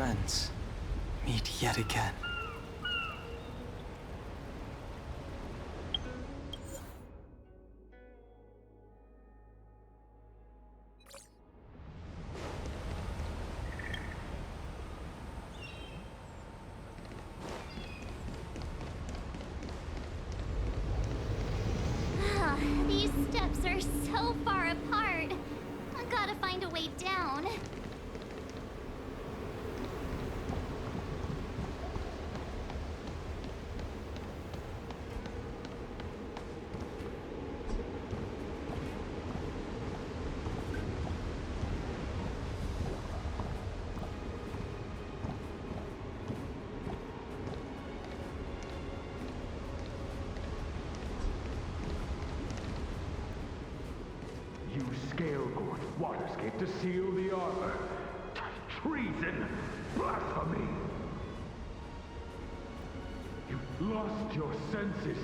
friends meet yet again. These steps are so far apart. I gotta find a way down. Waterscape to seal the armor. Treason! Blasphemy! You've lost your senses.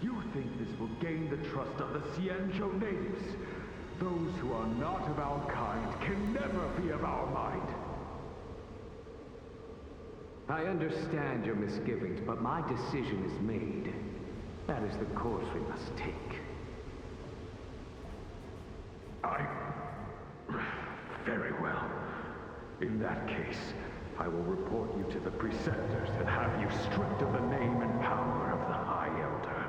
You think this will gain the trust of the Xianzhou natives. Those who are not of our kind can never be of our mind. I understand your misgivings, but my decision is made. That is the course we must take. Very well. In that case, I will report you to the preceptors and have you stripped of the name and power of the High Elder.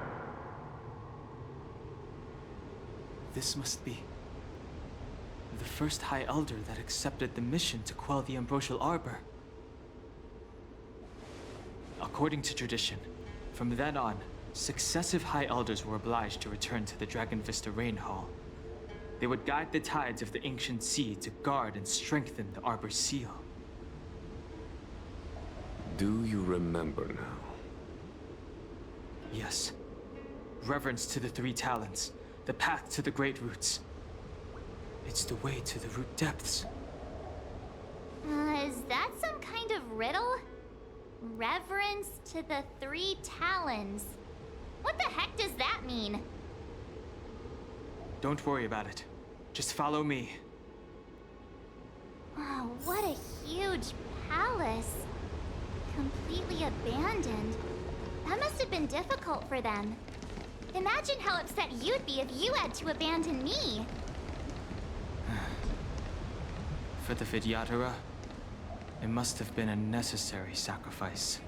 This must be the first High Elder that accepted the mission to quell the Ambrosial Arbor. According to tradition, from then on, successive High Elders were obliged to return to the Dragon Vista Rain Hall. They would guide the tides of the ancient sea to guard and strengthen the Arbor's seal. Do you remember now? Yes. Reverence to the three talents, the path to the great roots. It's the way to the root depths. Is that some kind of riddle? Reverence to the three talons. What the heck does that mean? Don't worry about it. Just follow me. Oh, what a huge palace. Completely abandoned. That must have been difficult for them. Imagine how upset you'd be if you had to abandon me. For the Vidyadhara, it must have been a necessary sacrifice.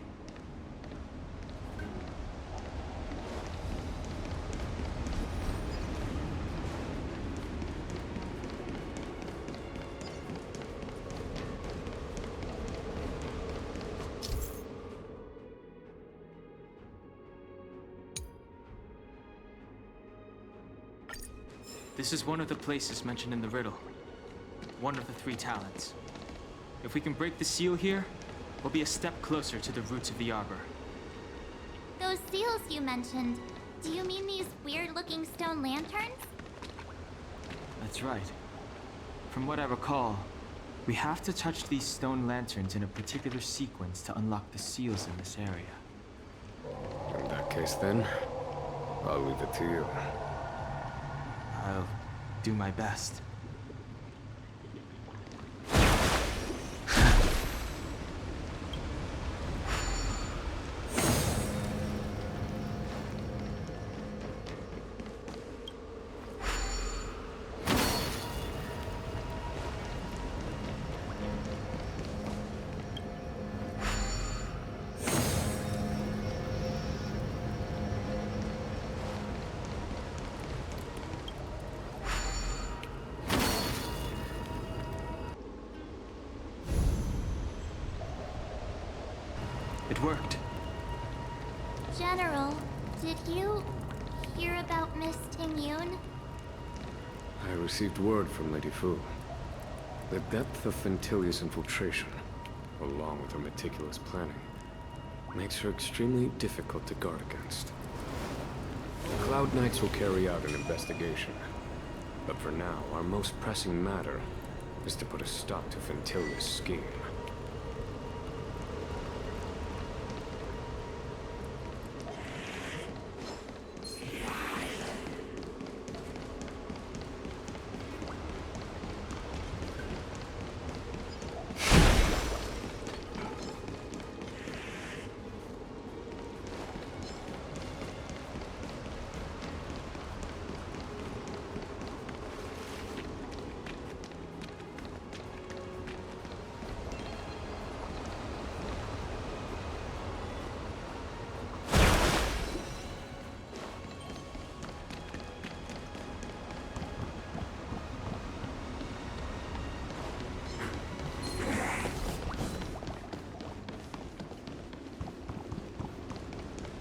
This is one of the places mentioned in the riddle. One of the three talents. If we can break the seal here, we'll be a step closer to the roots of the arbor. Those seals you mentioned, do you mean these weird-looking stone lanterns? That's right. From what I recall, we have to touch these stone lanterns in a particular sequence to unlock the seals in this area. In that case then, I'll leave it to you. I'll do my best. It worked. General, did you hear about Miss Tingyun? I received word from Lady Fu. The depth of Ventilia's infiltration, along with her meticulous planning, makes her extremely difficult to guard against. The Cloud Knights will carry out an investigation. But for now, our most pressing matter is to put a stop to Ventilia's scheme.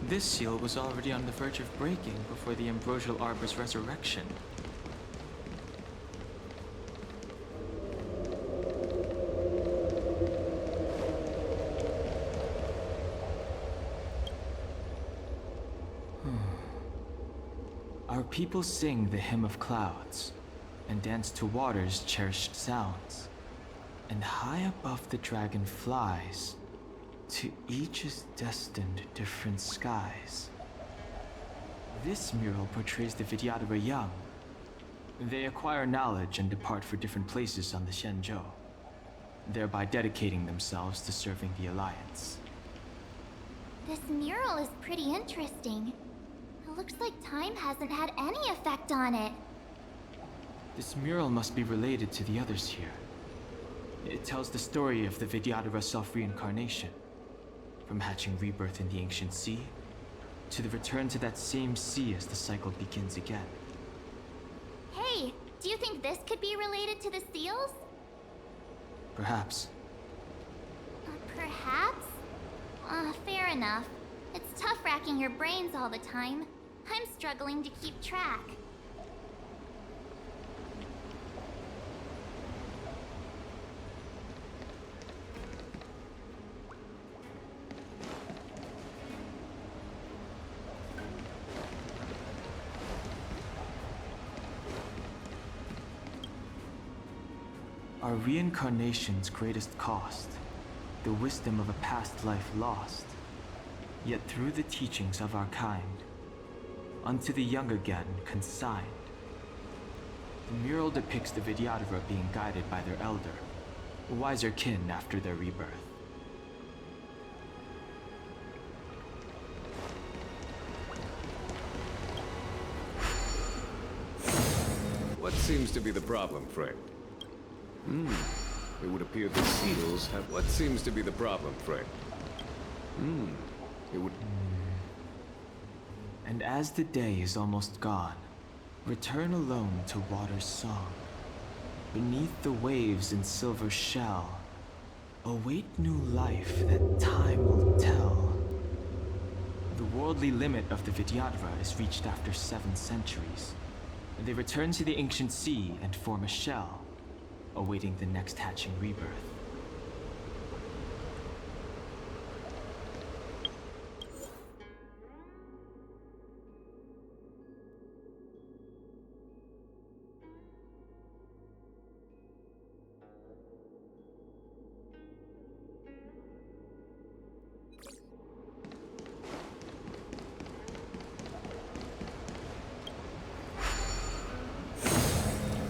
This seal was already on the verge of breaking before the Ambrosial Arbor's resurrection. Our people sing the Hymn of Clouds and dance to water's cherished sounds. And high above the dragon flies, to each is destined different skies. This mural portrays the Vidyadhara young. They acquire knowledge and depart for different places on the Shenzhou, thereby dedicating themselves to serving the Alliance. This mural is pretty interesting. It looks like time hasn't had any effect on it. This mural must be related to the others here. It tells the story of the Vidyadhara self-reincarnation, from hatching rebirth in the ancient sea, to the return to that same sea as the cycle begins again. Hey, do you think this could be related to the seals? Perhaps. Perhaps? Fair enough. It's tough racking your brains all the time. I'm struggling to keep track. Our reincarnation's greatest cost, the wisdom of a past life lost, yet through the teachings of our kind, unto the young again consigned. The mural depicts the Vidyadhara being guided by their elder, wiser kin after their rebirth. What seems to be the problem, Frank? It would appear the seals have... What seems to be the problem, Frank? It would... And as the day is almost gone, return alone to water's song. Beneath the waves in silver shell, await new life that time will tell. The worldly limit of the Vidyadhara is reached after 7 centuries. They return to the ancient sea and form a shell, awaiting the next hatching rebirth.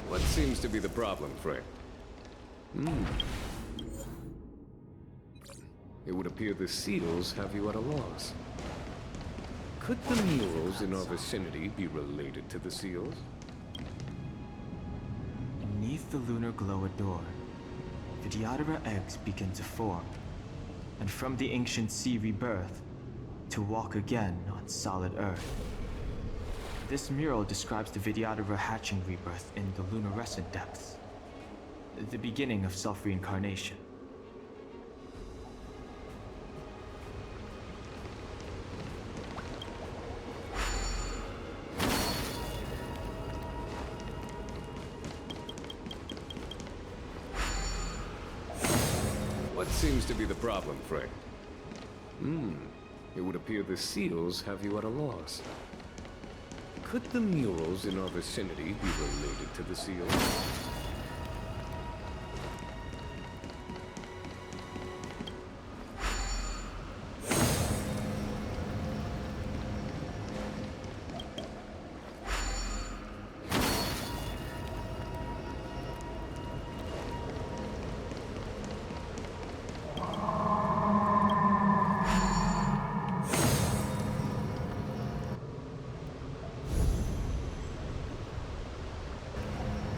What seems to be the problem, Frank? It would appear the seals have you at a loss. Could the murals in our vicinity be related to the seals? Beneath the lunar glow adorned, Vidyadhara eggs begin to form, and from the ancient sea rebirth, to walk again on solid earth. This mural describes the Vidyadhara hatching rebirth in the lunarescent depths, the beginning of self-reincarnation. What seems to be the problem, Frank? It would appear the seals have you at a loss. Could the murals in our vicinity be related to the seals?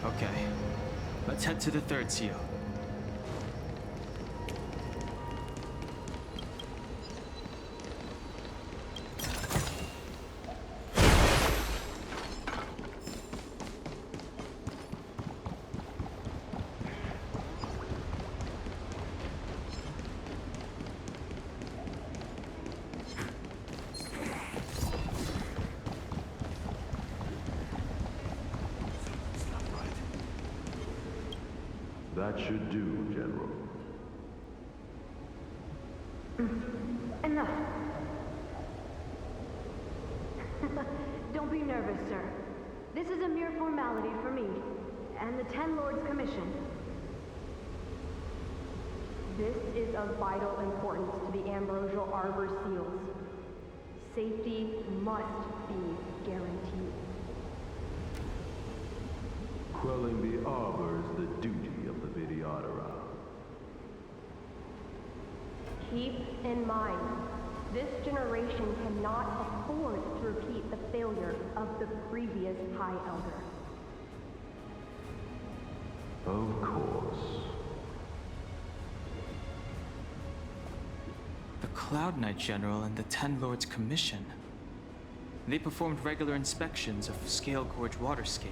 Okay, let's head to the 3rd seal. That should do, General. Enough. Don't be nervous, sir. This is a mere formality for me, and the Ten Lords Commission. This is of vital importance to the Ambrosial Arbor seals. Safety must be guaranteed. Quelling the Arbor is the duty of the Vidyadhara. Keep in mind, this generation cannot afford to repeat the failure of the previous High Elder. Of course. The Cloud Knight General and the Ten Lords Commission. They performed regular inspections of Scale Gorge Waterscape.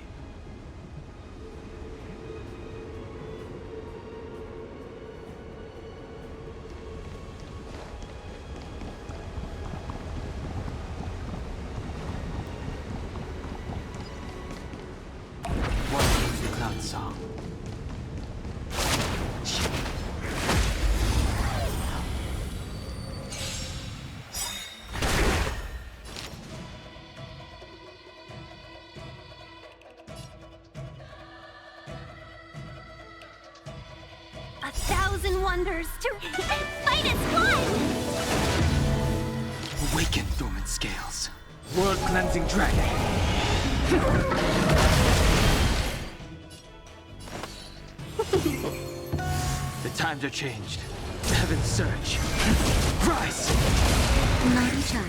What is the Cloud Song? 1,000 wonders to fight as one! Awaken, dormant scales. World-cleansing dragon. The times are changed. The heavens surge. Rise! Mighty child,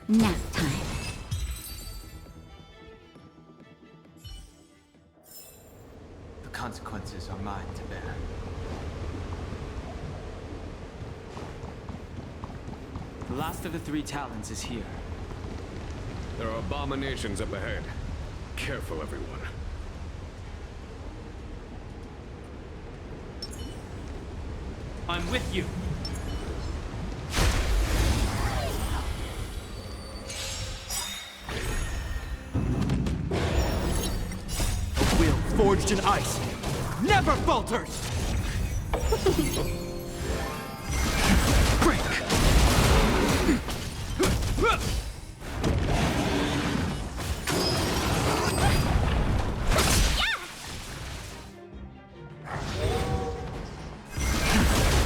nap time. The consequences are mine to bear. The last of the three talons is here. There are abominations up ahead. Careful, everyone. I'm with you. A will forged in ice never falters. Break.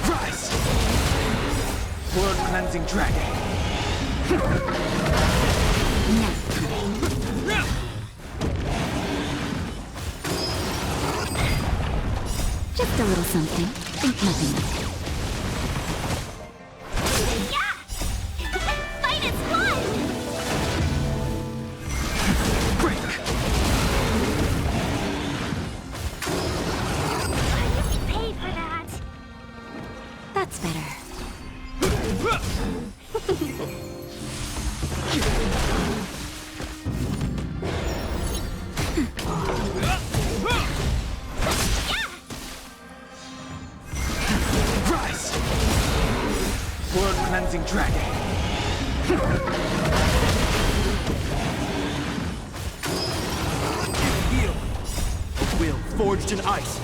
Rise! World-cleansing dragon. Just a little something. Think nothing of it. Fight as one! Break. You paid for that. That's better. Rise! World-cleansing dragon. Heal. A will forged in ice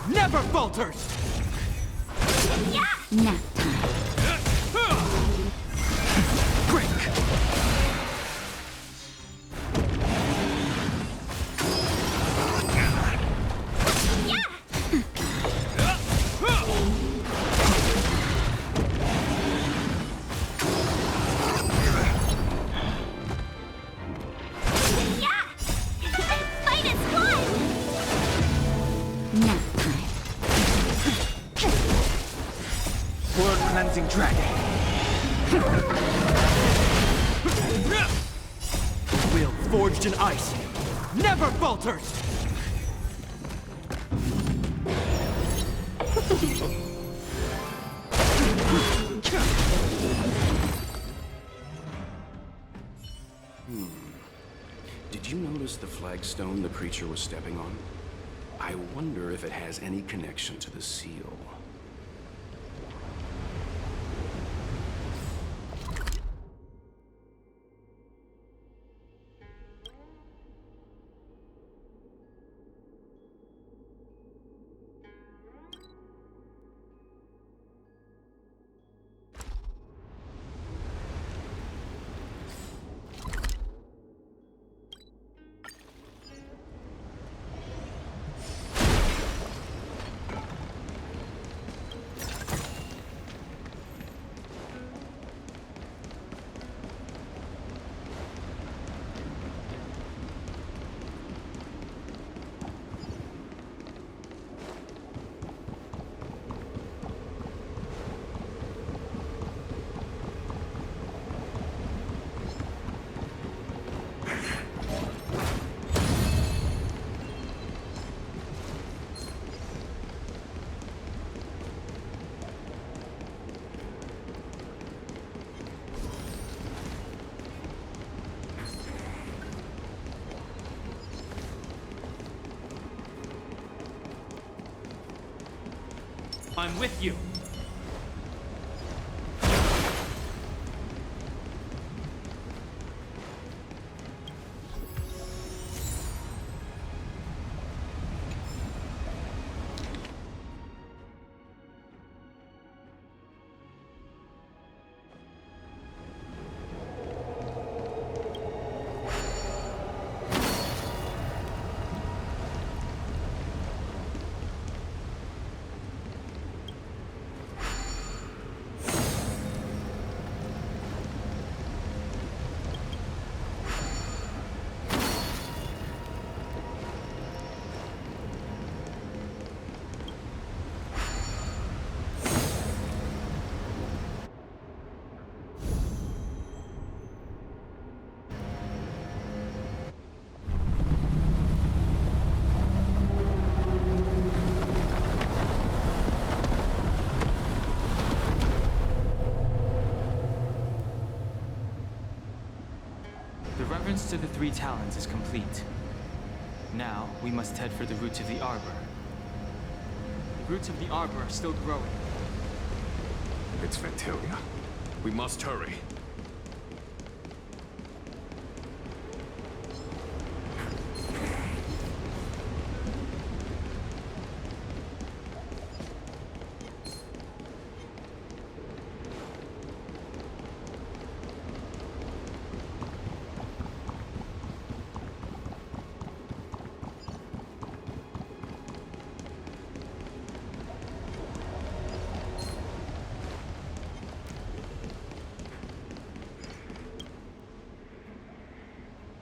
never falters. Nap time. Break. Fight as one! Nap time. World-cleansing dragon. Will forged in ice never falters. Did you notice the flagstone the creature was stepping on? I wonder if it has any connection to the seal. I'm with you. The reverence to the three talons is complete. Now, we must head for the roots of the arbor. The roots of the arbor are still growing. It's Ventilia. We must hurry.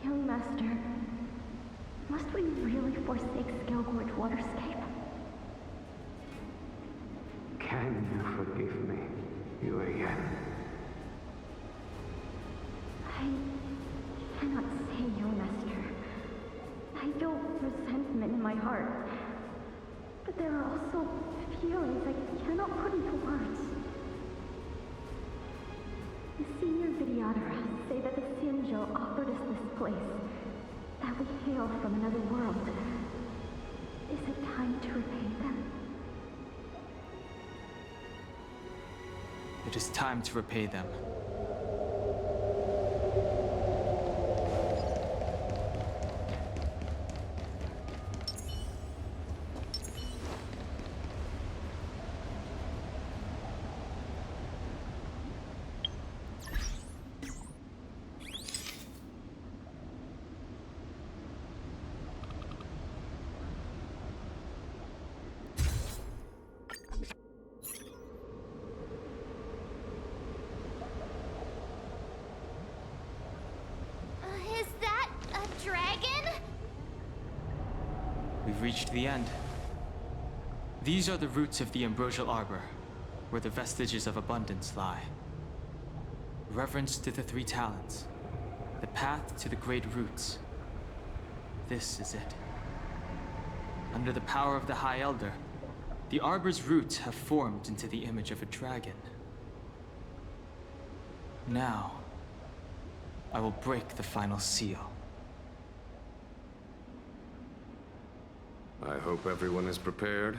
Young Master, must we really forsake Scalgorge Waterscape? Can you forgive me, Yuan? I cannot say, Young Master. I feel resentment in my heart. But there are also feelings I cannot put into words. The senior Videodara say that the Xianzhou offered us this place, that we hail from another world. Is it time to repay them? It is time to repay them. Is that a dragon? We've reached the end. These are the roots of the ambrosial arbor, where the vestiges of abundance lie. Reverence to the three talons, the path to the great roots. This is it. Under the power of the High Elder, the arbor's roots have formed into the image of a dragon. Now, I will break the final seal. I hope everyone is prepared.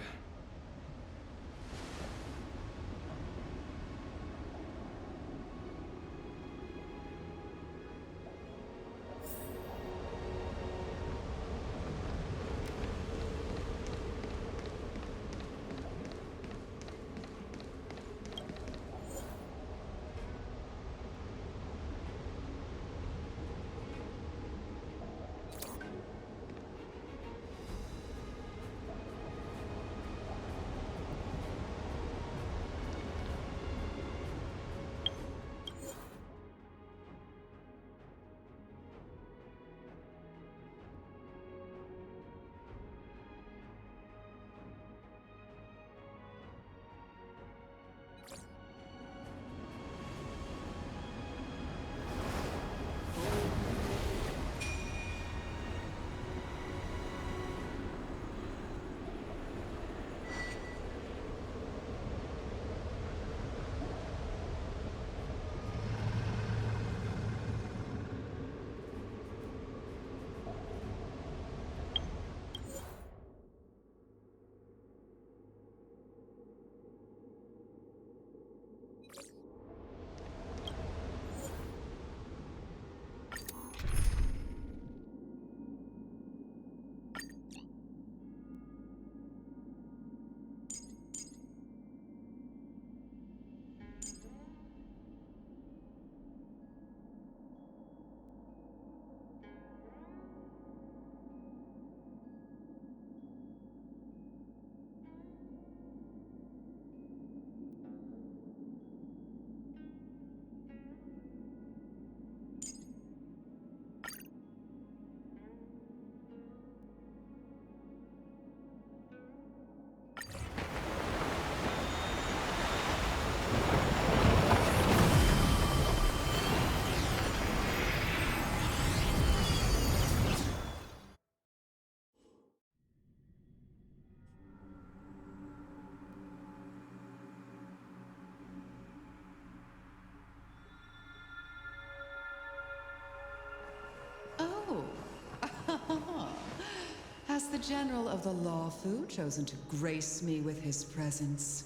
has the General of the Lawfu chosen to grace me with his presence?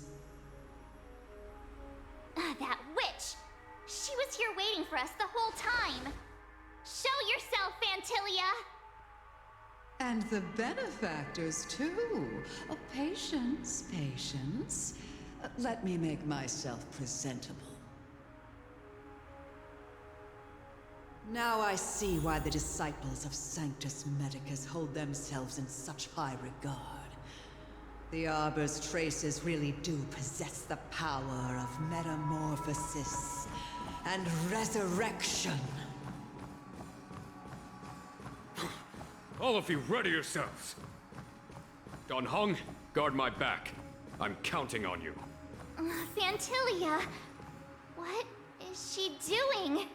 That witch! She was here waiting for us the whole time! Show yourself, Fantilia! And the benefactors, too. Oh, patience, patience. Let me make myself presentable. Now I see why the disciples of Sanctus Medicus hold themselves in such high regard. The Arbor's traces really do possess the power of metamorphosis and resurrection. All of you, ready yourselves! Don Heng, guard my back. I'm counting on you. Fantilia! What is she doing?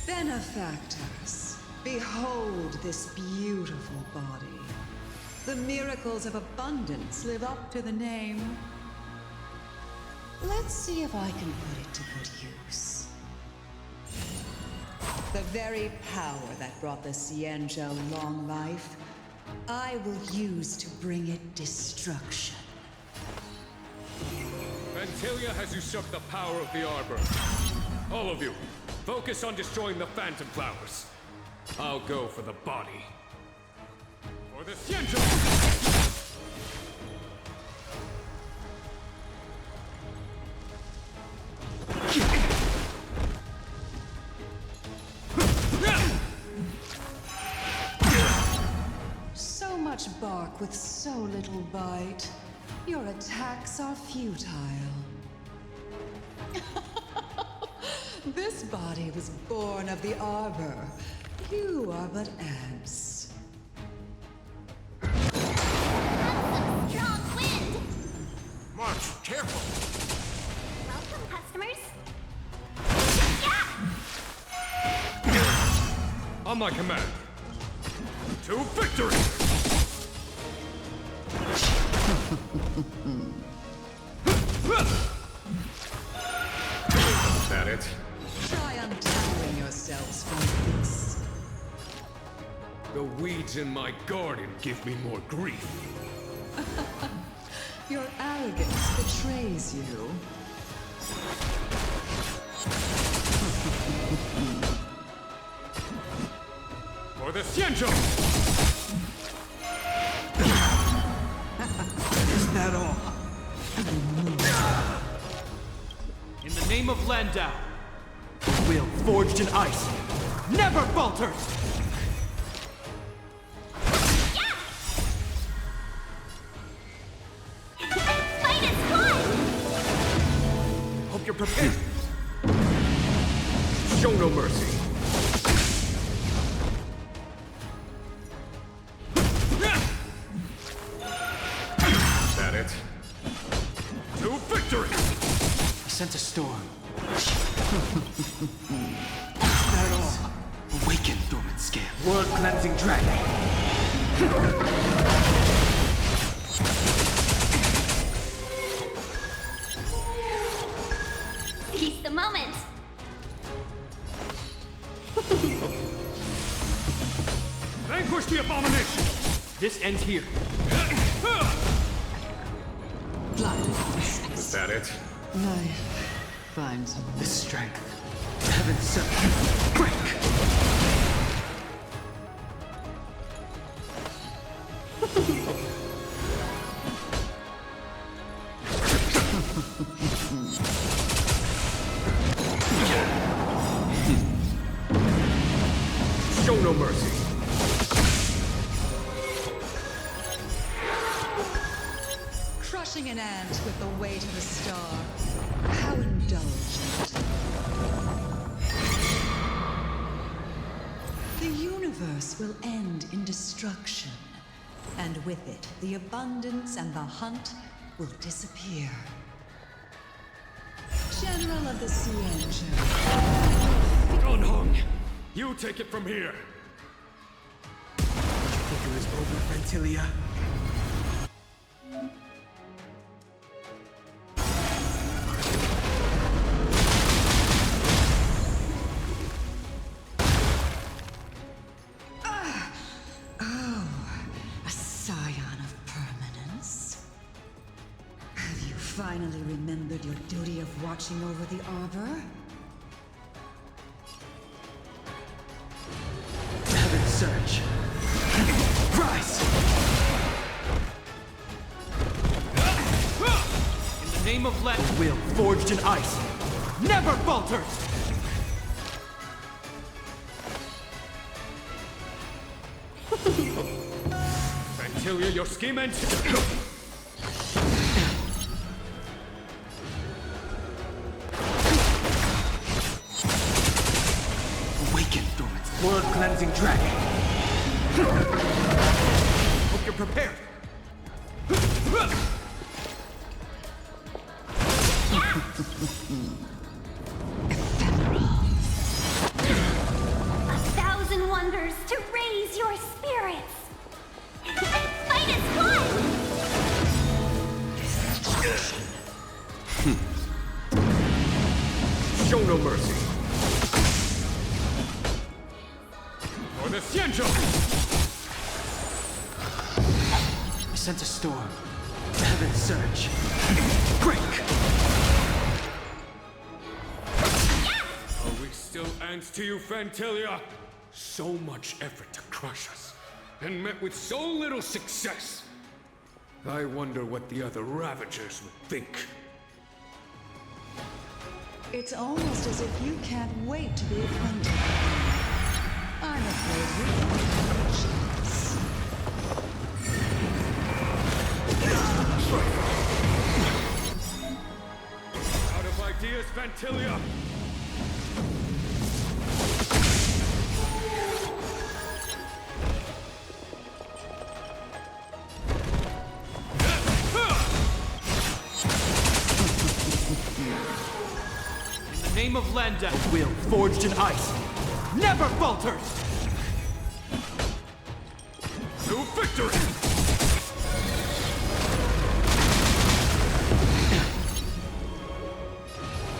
Benefactors, behold this beautiful body. The miracles of abundance live up to the name. Let's see if I can put it to good use. The very power that brought the Xianzhou long life, I will use to bring it destruction. Fantilia has usurped the power of the Arbor. All of you, focus on destroying the Phantom Flowers. I'll go for the body. For the Xianzhou! So much bark with so little bite. Your attacks are futile. This body was born of the Arbor. You are but ants. That's some strong wind! March, careful! Welcome, customers. On my command. To victory! Is that it? Try untangling yourselves from this. The weeds in my garden give me more grief. Your arrogance betrays you. For the Xianzhou! Is that all? In the name of Landau, the will forged in ice never falters! Fight is won! Hope you're prepared. Show no mercy. Is that it? To victory! I sent a storm. That all? Awaken, dormant scale. World-cleansing dragon. Seize the moment! Vanquish the abomination! This ends here. Blood. Is that it? Life finds a This strength. Heaven sent. Break! Show no mercy. crushing an ant with the weight of a star. How indulgent. The universe will end in destruction, and with it, the abundance and the hunt will disappear. General of the Siege. On Heng, you take it from here. Think it was over, Ventilia? A scion of permanence. Have you finally remembered your duty of watching over the Arbor? Heaven surge. Rise! In the name of Let, will forged in ice never falters! Ventilia, your scheme ends. Awaken through its blood-cleansing dragon. Hope you're prepared. A thousand wonders to raise your spirits! And fight as one! Show no mercy. For the Xianzhou! I sense a storm. Heaven surge. Break! Are we still ants to you, Ventilia? So much effort to crush us, and met with so little success. I wonder what the other Ravagers would think. It's almost as if you can't wait to be acquainted. I'm afraid we don't have a chance. Out of ideas, Ventilia! In the name of Landa, will forged in ice never falters! To victory!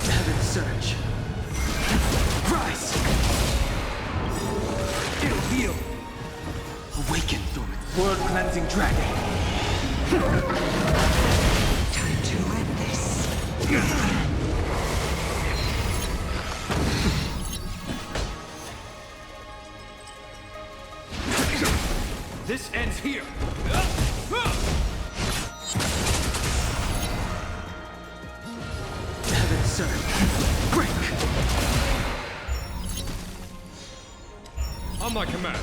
Heaven surge. Rise! It'll heal. Awaken through its blood-cleansing dragon. Time to end this. This ends here. Heaven surge. Break! On my command.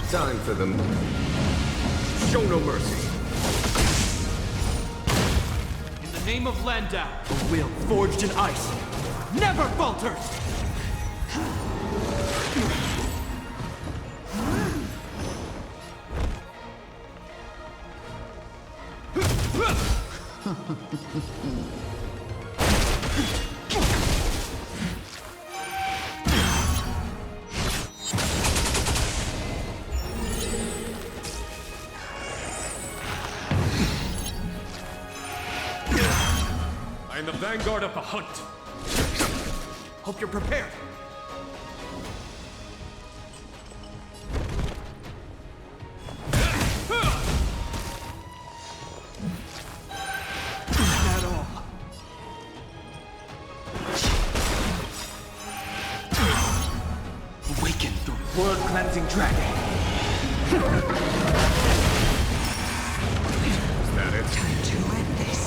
Time for them. Show no mercy. In the name of Landau, the will forged in ice never falters! I am the vanguard of the hunt. Hope you're prepared. Not all. Awaken through blood-cleansing dragon. Is that it? Time to end this.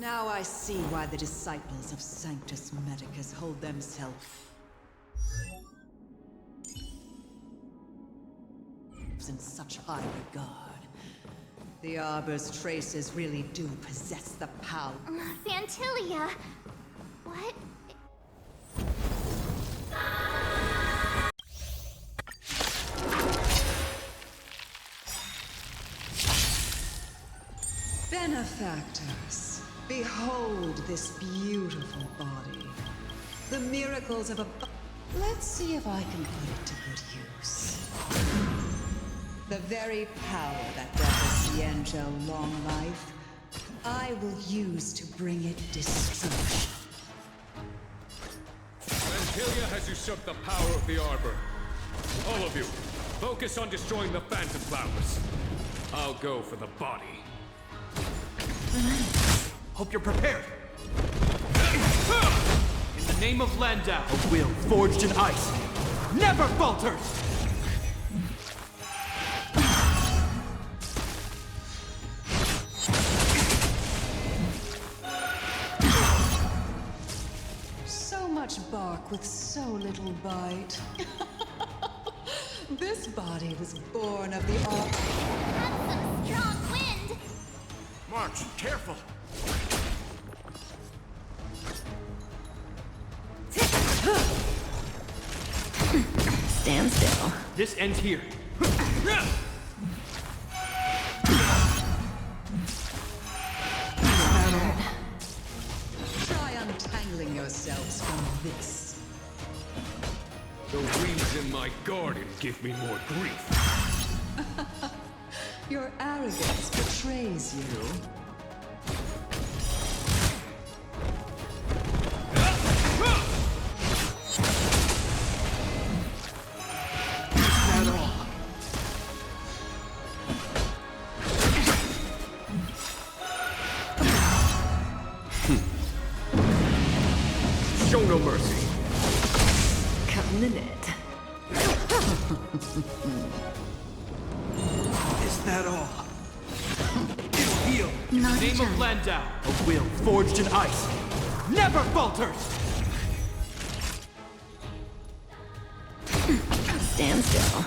Now I see why the disciples of Sanctus Medicus hold themselves in such high regard. The Arbor's traces really do possess the power. Fantilia! What? Benefactors, behold this beautiful body. The miracles of a... Let's see if I can put it to good use. The very power that brought the Xianzhou long life, I will use to bring it destruction. Vantilia has usurped the power of the Arbor. All of you, focus on destroying the Phantom Flowers. I'll go for the body. Hope you're prepared. In the name of Landau, a will forged in ice never falters! So much bark with so little bite. This body was born of the Ark. That's some strong wind! March, careful! Stand still. This ends here. Try untangling yourselves from this. The weeds in my garden give me more grief. Your arrogance betrays you. Show no mercy. Cut in the net. Is that all? It'll heal. In the Not name a of Landau, a will forged in ice never falters! Stand still.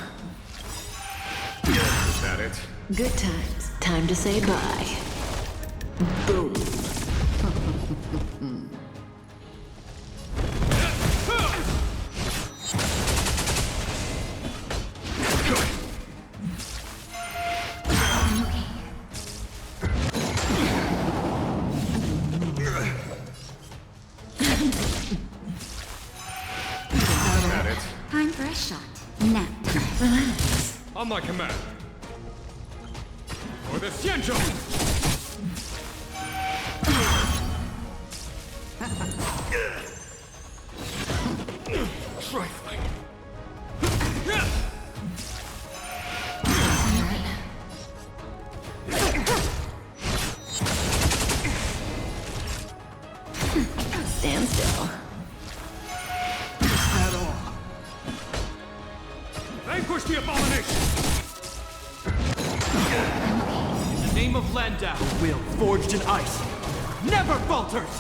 Is that it? Good times. Time to say bye. Boom. Is that it? Time for a shot. Nap time. On my command. For the Xianzhou! Trifling. Stand still. Is that all? Vanquish the abomination! In the name of Landau, a will forged in ice never falters!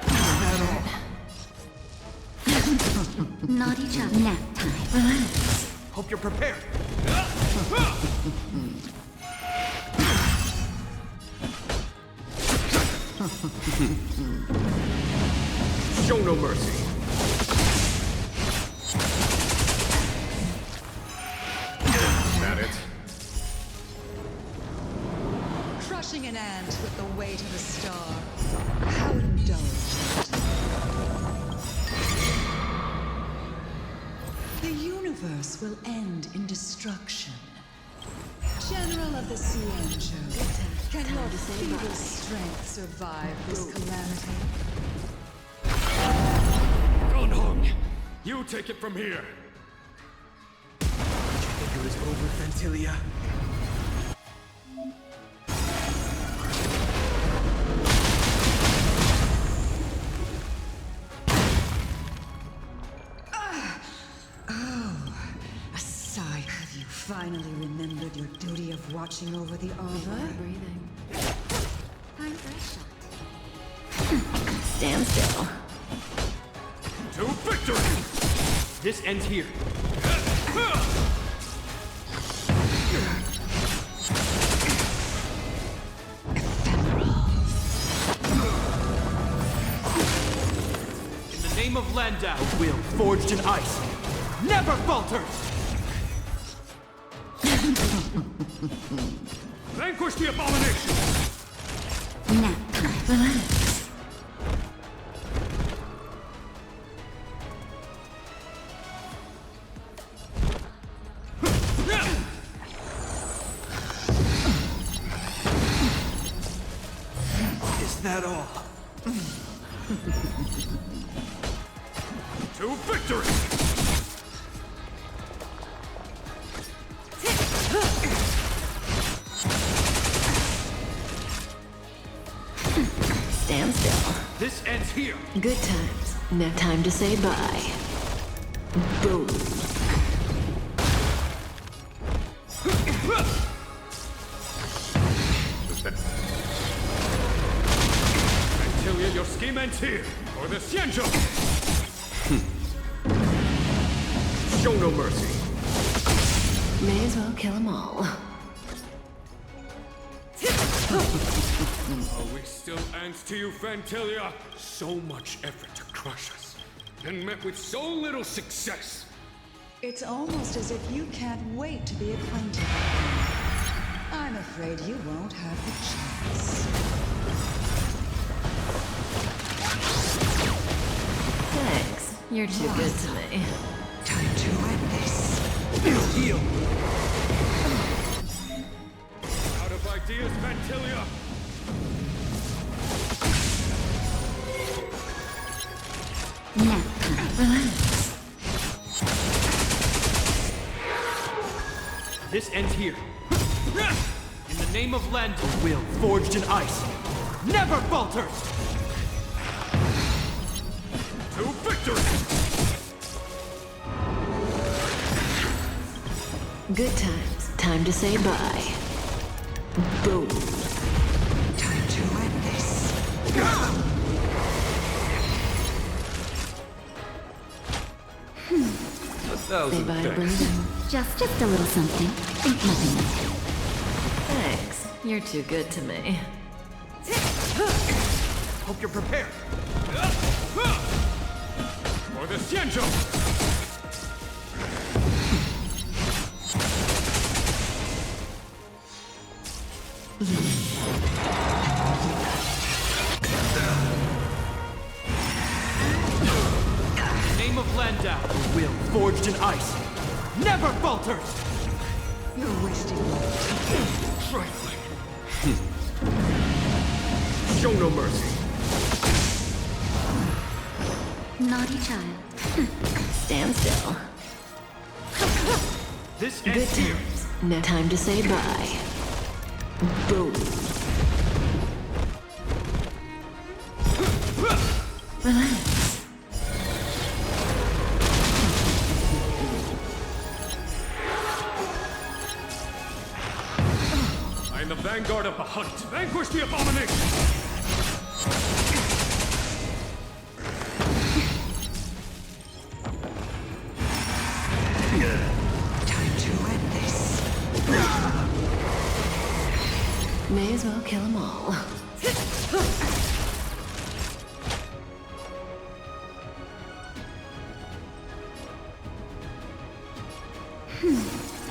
Is that all? Not each other. Nap time. Hope you're prepared. Show no mercy. Is that it? Crushing an ant with the weight of a star. How indulgent. The universe will end in destruction. General of the Xianzhou, can your feeble strength survive this calamity? Heng, you take it from here. Think it was over, Fantilia? A sigh. Have you finally remembered your duty of watching over the arbor? Breathing. Time for a shot. Stand still. To victory! This ends here. In the name of Landau, a will forged in ice never falters! Vanquish the abomination! Is that all? To victory! Stand still. This ends here. Good times. Now time to say bye. Boom. Antilia, your scheme ends here, or the Xianzhou! Show no mercy. May as well kill them all. Are we still ants to you, Fantilia? So much effort to crush us, and met with so little success. It's almost as if you can't wait to be acquainted. I'm afraid you won't have the chance. Thanks. You're too good to me. Time to end this. Heal. Out of ideas, Fantilia! This ends here. In the name of Land, a will forged in ice never falters! To victory! Good times. Time to say bye. Boom. Time to end this. Say bye, breathing. Just a little something. Think nothing of it. Thanks. You're too good to me. Hope you're prepared. For the Xianzhou! Name of Landau, a will forged in ice never falters! You're wasting your time. Trifling! Show no mercy. Naughty child. Stand still. This Good ends here. times. Now time to say bye. Boom. Relax. I am the vanguard of the hunt. Vanquish the abomination! Time to end this. May as well kill them all.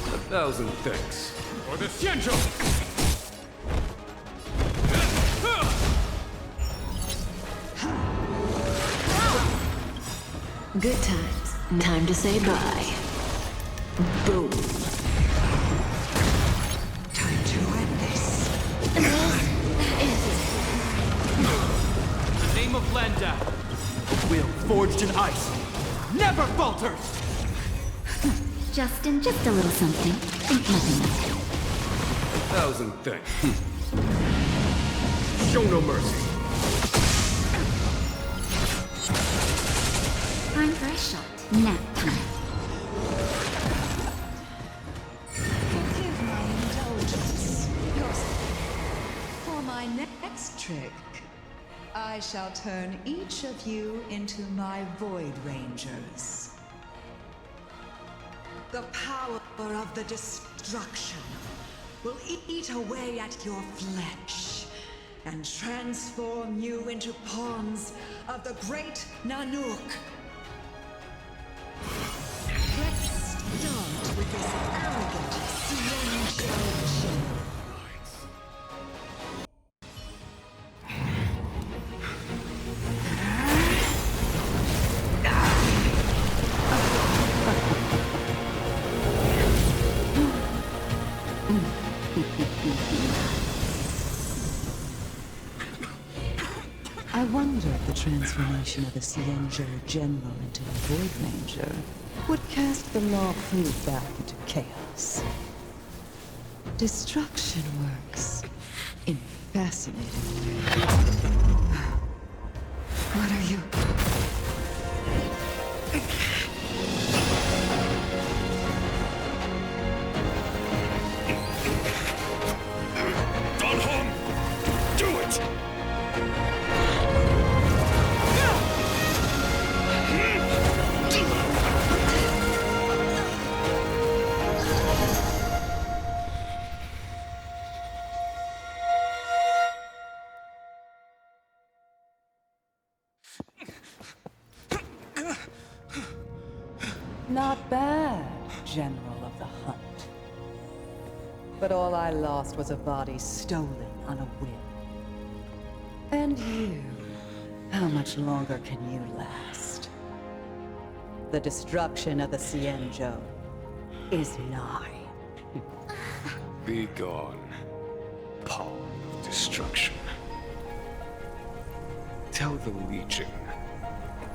A thousand thanks. For the Xianzhou! Good times. Time to say bye. Boom. Time to end this. In the name of Landau, a will forged in ice never falters! Justin, just a little something. Think nothing of it. A thousand thanks. Show no mercy. Time for a shot. Nap time. trick. I shall turn each of you into my Void Rangers. The power of the destruction will eat away at your flesh and transform you into pawns of the great Nanook. Let's start with this arrogant Sienjo. I wonder if the transformation of the Sienjo General into a Void Ranger would cast the Law Crew back into chaos. Destruction works in fascinating ways. What are you? Not bad, General of the Hunt. But all I lost was a body stolen on a whim. And you, how much longer can you last? The destruction of the Sienjo is nigh. Be gone, pawn of destruction. Tell the Legion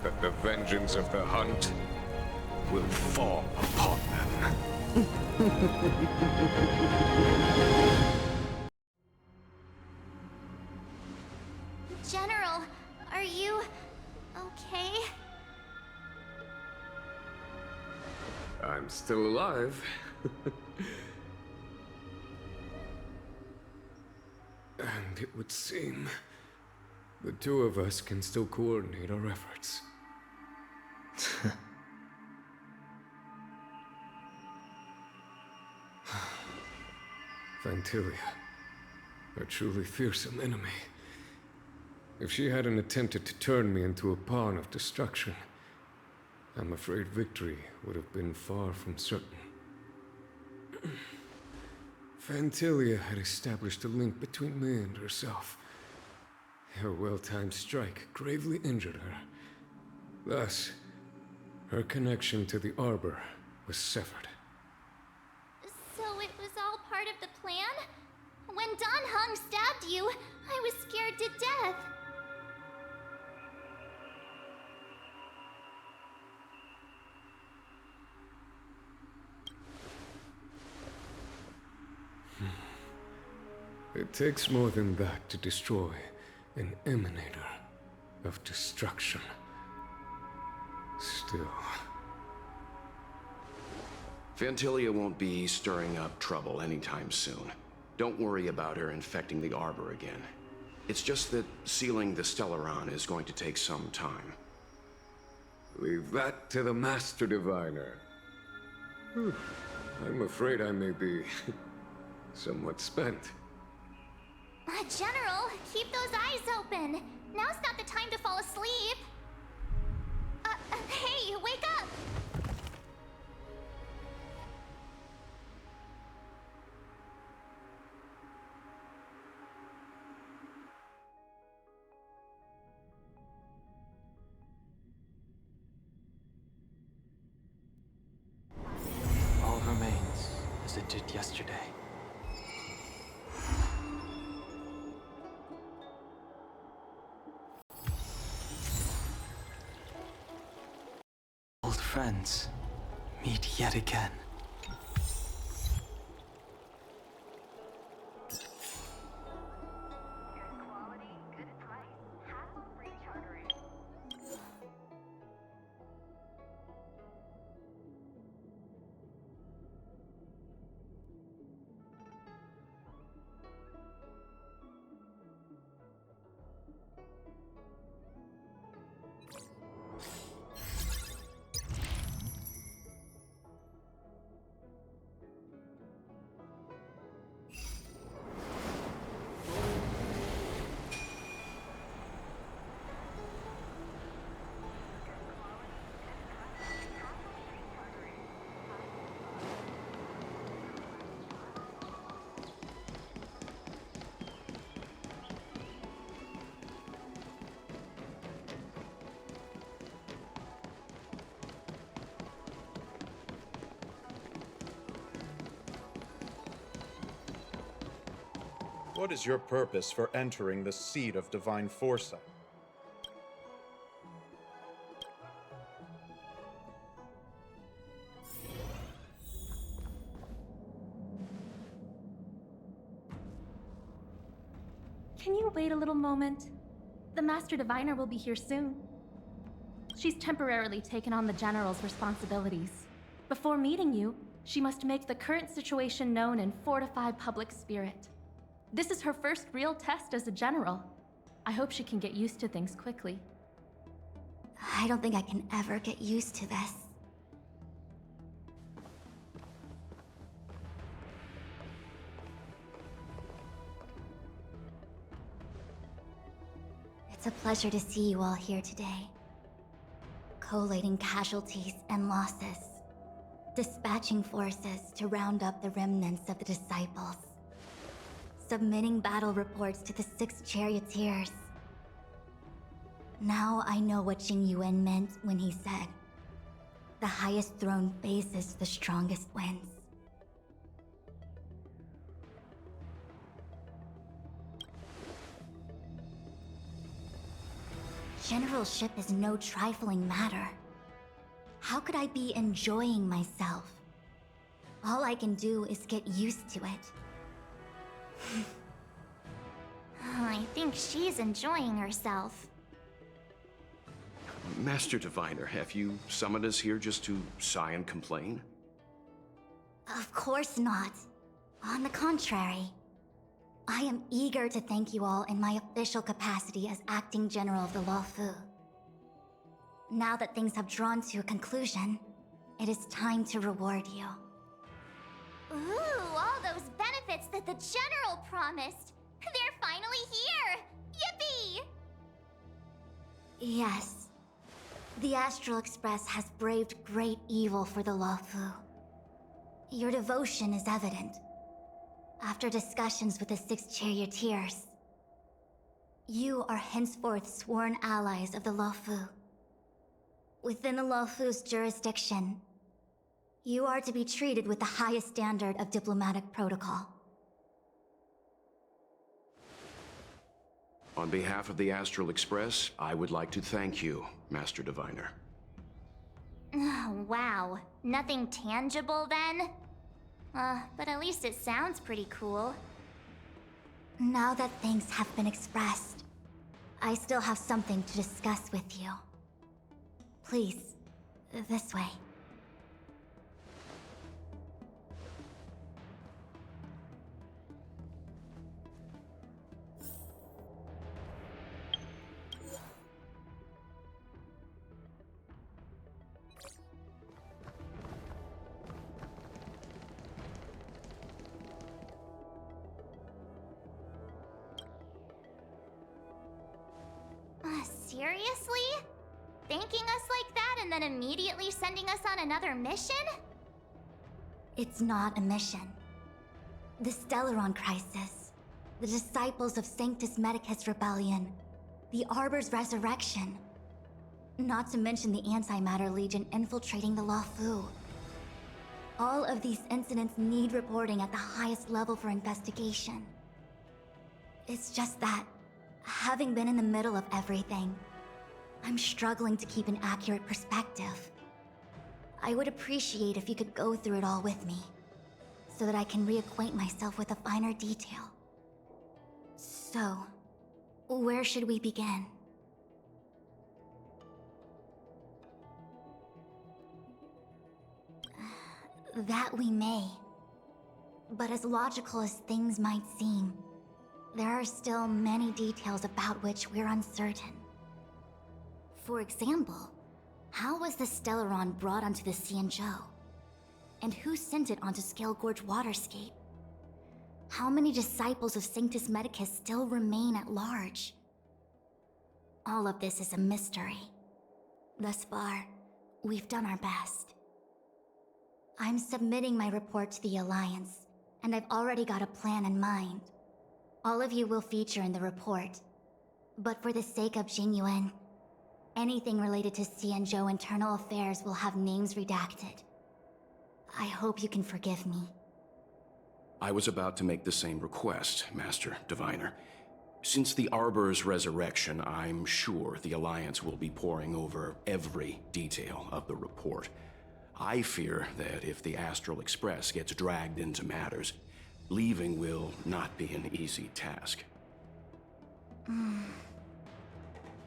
that the vengeance of the Hunt will fall upon them. General, are you okay? I'm still alive. And it would seem the two of us can still coordinate our efforts. Vantilia, a truly fearsome enemy. If she hadn't attempted to turn me into a pawn of destruction, I'm afraid victory would have been far from certain. Vantilia had established a link between me and herself. Her well-timed strike gravely injured her. Thus, her connection to the Arbor was severed. So it was all part of the plan? When Don Heng stabbed you, I was scared to death. It takes more than that to destroy an emanator of destruction. Still... Vantilia won't be stirring up trouble anytime soon. Don't worry about her infecting the Arbor again. It's just that sealing the Stellaron is going to take some time. Leave that to the Master Diviner. I'm afraid I may be somewhat spent. General, keep those eyes open. Now's not the time to fall asleep. Hey, wake up! All remains as it did yesterday. Old friends meet yet again. What is your purpose for entering the seat of divine foresight? Can you wait a little moment? The Master Diviner will be here soon. She's temporarily taken on the General's responsibilities. Before meeting you, she must make the current situation known and fortify public spirit. This is her first real test as a General. I hope she can get used to things quickly. I don't think I can ever get used to this. It's a pleasure to see you all here today. Collating casualties and losses. Dispatching forces to round up the remnants of the disciples. Submitting battle reports to the 6 charioteers. Now I know what Jing Yuan meant when he said, "The highest throne faces the strongest wins." Generalship is no trifling matter. How could I be enjoying myself? All I can do is get used to it. I think she's enjoying herself. Master Diviner, have you summoned us here just to sigh and complain? Of course not. On the contrary. I am eager to thank you all in my official capacity as Acting General of the Luofu. Now that things have drawn to a conclusion, it is time to reward you. Ooh, all those benefits that the General promised! They're finally here! Yippee! Yes. The Astral Express has braved great evil for the Luofu. Your devotion is evident. After discussions with the 6 charioteers, you are henceforth sworn allies of the Luofu. Within the Luofu's jurisdiction, you are to be treated with the highest standard of diplomatic protocol. On behalf of the Astral Express, I would like to thank you, Master Diviner. Wow. Nothing tangible then? But at least it sounds pretty cool. Now that things have been expressed, I still have something to discuss with you. Please, this way. Seriously? Thanking us like that and then immediately sending us on another mission? It's not a mission. The Stellaron Crisis, the Disciples of Sanctus Medicus Rebellion, the Arbor's resurrection. Not to mention the Antimatter Legion infiltrating the Luofu. All of these incidents need reporting at the highest level for investigation. It's just that, having been in the middle of everything, I'm struggling to keep an accurate perspective. I would appreciate if you could go through it all with me, so that I can reacquaint myself with a finer detail. So, where should we begin? That we may. But as logical as things might seem, there are still many details about which we're uncertain. For example, how was the Stellaron brought onto the Xianzhou? And who sent it onto Scale Gorge Waterscape? How many disciples of Sanctus Medicus still remain at large? All of this is a mystery. Thus far, we've done our best. I'm submitting my report to the Alliance, and I've already got a plan in mind. All of you will feature in the report. But for the sake of Jing Yuan, anything related to Xianzhou internal affairs will have names redacted. I hope you can forgive me. I was about to make the same request, Master Diviner. Since the Arbor's resurrection, I'm sure the Alliance will be poring over every detail of the report. I fear that if the Astral Express gets dragged into matters, leaving will not be an easy task.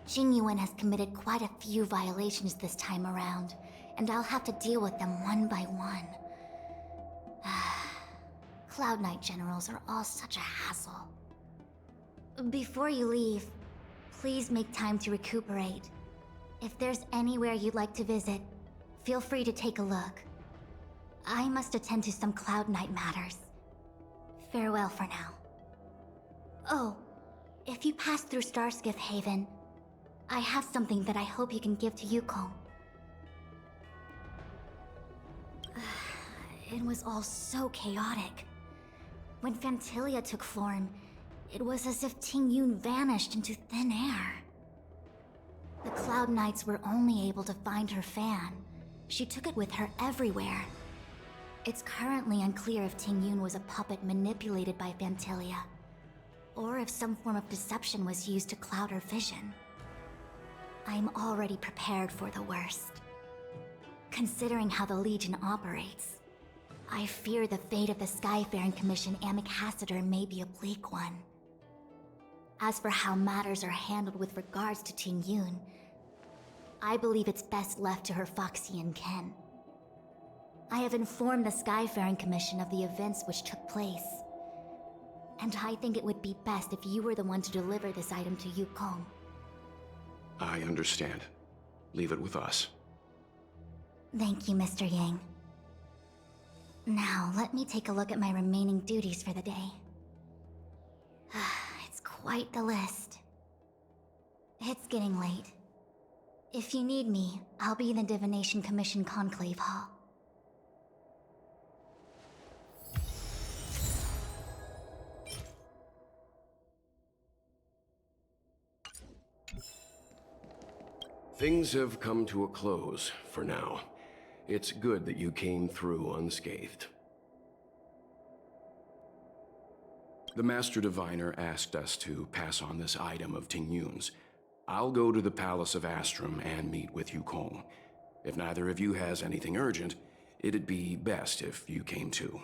Jing Yuan has committed quite a few violations this time around, and I'll have to deal with them one by one. Cloud Knight generals are all such a hassle. Before you leave, please make time to recuperate. If there's anywhere you'd like to visit, feel free to take a look. I must attend to some Cloud Knight matters. Farewell for now. Oh, if you pass through Starskiff Haven, I have something that I hope you can give to Yukong. It was all so chaotic. When Phantilia took form, it was as if Ting Yun vanished into thin air. The Cloud Knights were only able to find her fan. She took it with her everywhere. It's currently unclear if Ting Yun was a puppet manipulated by Phantilia, or if some form of deception was used to cloud her vision. I'm already prepared for the worst. Considering how the Legion operates, I fear the fate of the Skyfaring Commission Ambassador may be a bleak one. As for how matters are handled with regards to Ting Yun, I believe it's best left to her Foxian ken. I have informed the Skyfaring Commission of the events which took place, and I think it would be best if you were the one to deliver this item to Yukong. I understand. Leave it with us. Thank you, Mr. Yang. Now, let me take a look at my remaining duties for the day. It's quite the list. It's getting late. If you need me, I'll be in the Divination Commission Conclave Hall. Things have come to a close for now. It's good that you came through unscathed. The Master Diviner asked us to pass on this item of Ting Yun's. I'll go to the Palace of Astrum and meet with Yukong. If neither of you has anything urgent, it'd be best if you came too.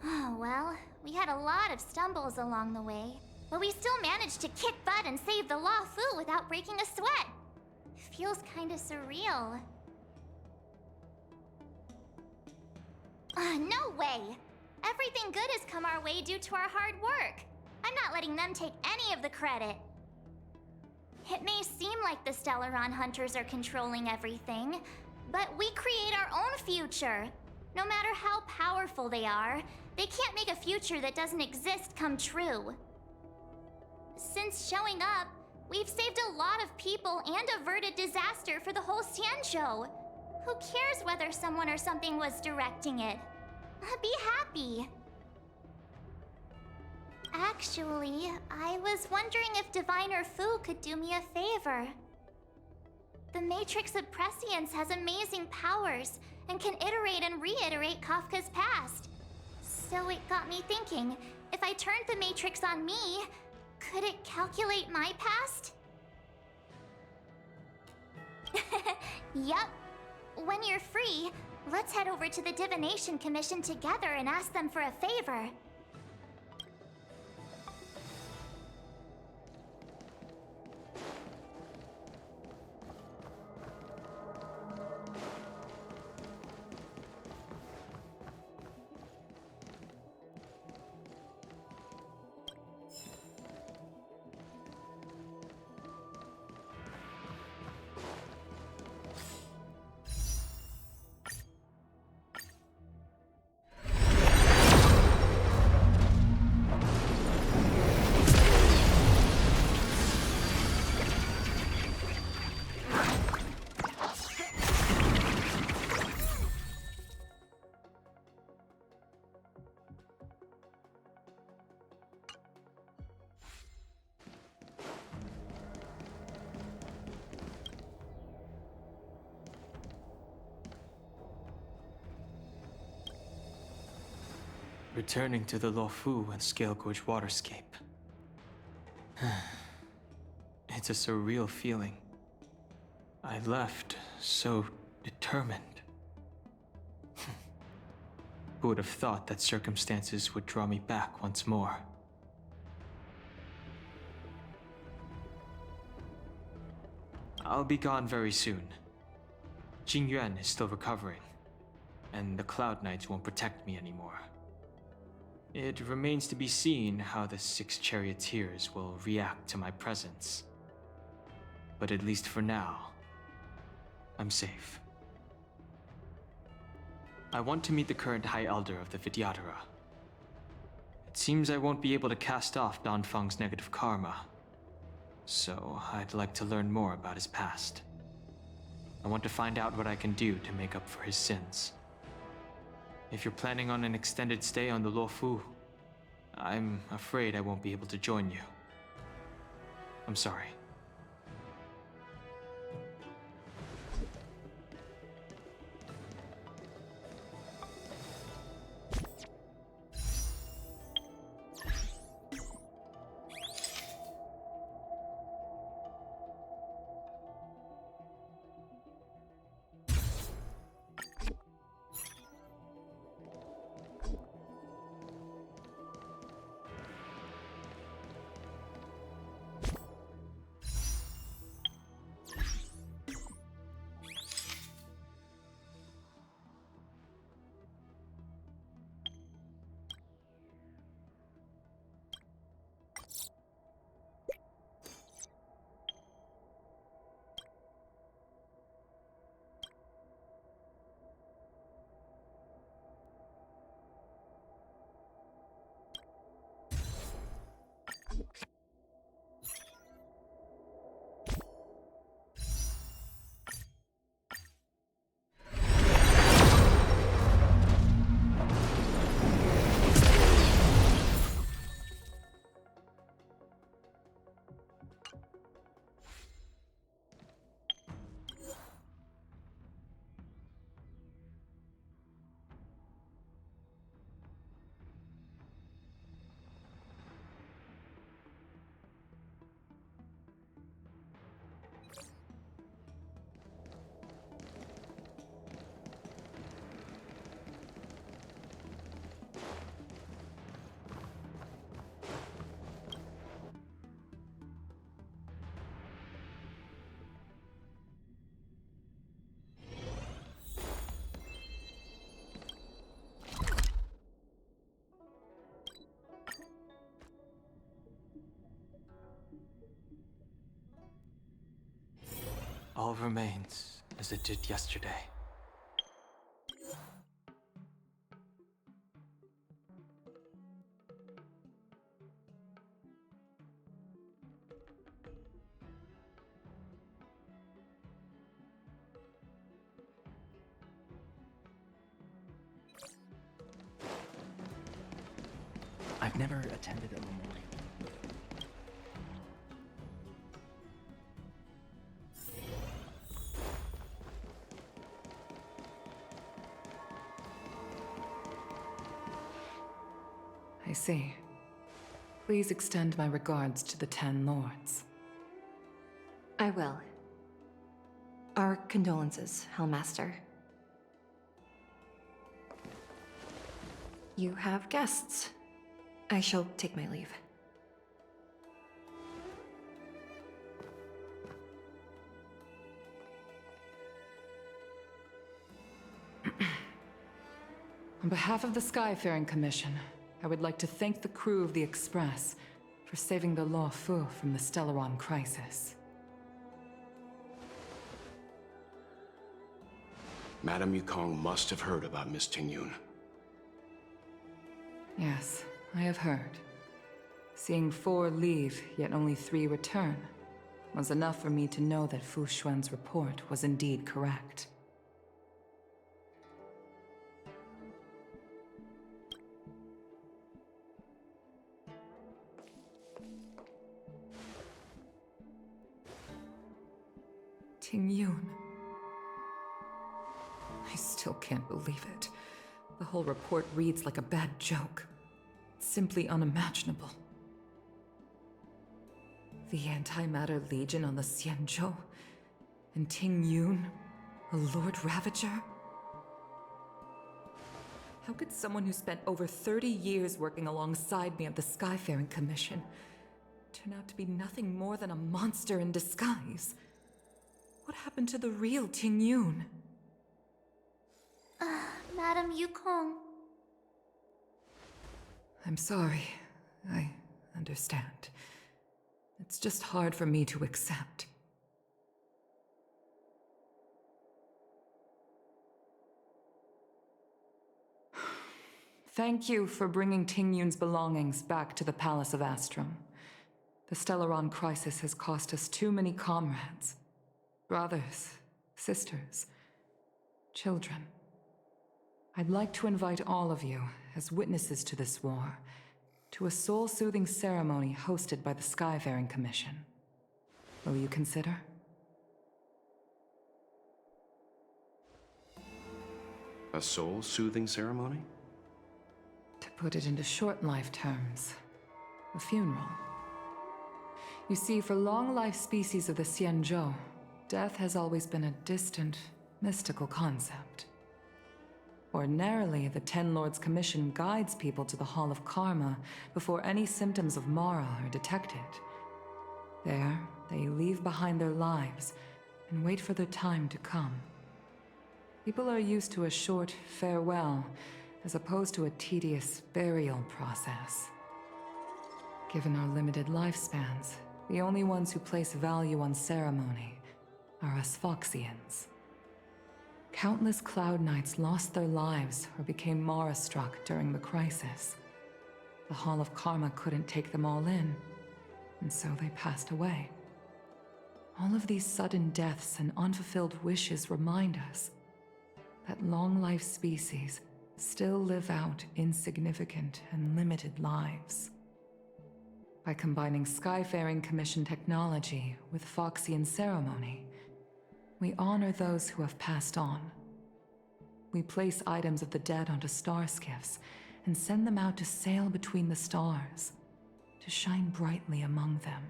Oh, well, we had a lot of stumbles along the way, but we still managed to kick butt and save the Law Fu without breaking a sweat. Feels kinda surreal. No way! Everything good has come our way due to our hard work. I'm not letting them take any of the credit. It may seem like the Stellaron Hunters are controlling everything, but we create our own future. No matter how powerful they are, they can't make a future that doesn't exist come true. Since showing up, we've saved a lot of people and averted disaster for the whole Xianzhou. Who cares whether someone or something was directing it? Be happy. Actually, I was wondering if Diviner Fu could do me a favor. The Matrix of Prescience has amazing powers and can iterate and reiterate Kafka's past. So it got me thinking, if I turned the Matrix on me, could it calculate my past? Yup. When you're free, let's head over to the Divination Commission together and ask them for a favor. Returning to the Luofu and Scale Gorge waterscape. It's a surreal feeling. I left so determined. Who would have thought that circumstances would draw me back once more? I'll be gone very soon. Yuan is still recovering, and the Cloud Knights won't protect me anymore. It remains to be seen how the 6 charioteers will react to my presence. But at least for now, I'm safe. I want to meet the current High Elder of the Vidyadhara. It seems I won't be able to cast off Danfang's negative karma, so I'd like to learn more about his past. I want to find out what I can do to make up for his sins. If you're planning on an extended stay on the Luofu, I'm afraid I won't be able to join you. I'm sorry. All remains as it did yesterday. I've never attended a memorial. I see. Please extend my regards to the 10 lords. I will. Our condolences, Hellmaster. You have guests. I shall take my leave. On behalf of the Skyfaring Commission, I would like to thank the crew of the Express for saving the Luofu from the Stellaron crisis. Madame Yukong must have heard about Miss Tingyun. Yes, I have heard. Seeing 4 leave, yet only 3 return, was enough for me to know that Fu Xuan's report was indeed correct. Tingyun. I still can't believe it. The whole report reads like a bad joke. It's simply unimaginable. The Antimatter Legion on the Xianzhou, and Ting Yun, a Lord Ravager? How could someone who spent over 30 years working alongside me at the Skyfaring Commission turn out to be nothing more than a monster in disguise? What happened to the real Ting Yun? Madam Yukong. I'm sorry. I understand. It's just hard for me to accept. Thank you for bringing Ting Yun's belongings back to the Palace of Astrum. The Stellaron crisis has cost us too many comrades. Brothers, sisters, children. I'd like to invite all of you, as witnesses to this war, to a soul-soothing ceremony hosted by the Skyfaring Commission. Will you consider? A soul-soothing ceremony? To put it into short life terms, a funeral. You see, for long-life species of the Xianzhou, death has always been a distant, mystical concept. Ordinarily, the Ten Lords Commission guides people to the Hall of Karma before any symptoms of Mara are detected. There, they leave behind their lives and wait for their time to come. People are used to a short farewell as opposed to a tedious burial process. Given our limited lifespans, the only ones who place value on ceremony are us Foxians. Countless Cloud Knights lost their lives or became Mara-struck during the crisis. The Hall of Karma couldn't take them all in, and so they passed away. All of these sudden deaths and unfulfilled wishes remind us that long-life species still live out insignificant and limited lives. By combining Skyfaring Commission technology with Foxian ceremony, we honor those who have passed on. We place items of the dead onto star skiffs and send them out to sail between the stars, to shine brightly among them.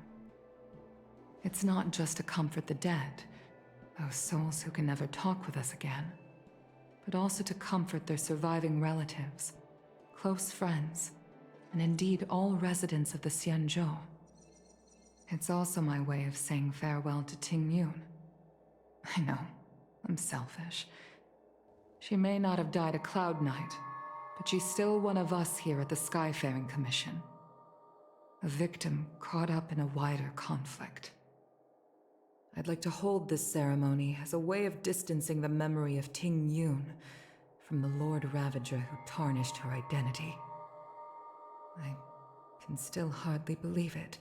It's not just to comfort the dead, those souls who can never talk with us again, but also to comfort their surviving relatives, close friends, and indeed all residents of the Xianzhou. It's also my way of saying farewell to Ting Yun. I know, I'm selfish. She may not have died a Cloud Knight, but she's still one of us here at the Skyfaring Commission. A victim caught up in a wider conflict. I'd like to hold this ceremony as a way of distancing the memory of Ting Yun from the Lord Ravager who tarnished her identity. I can still hardly believe it.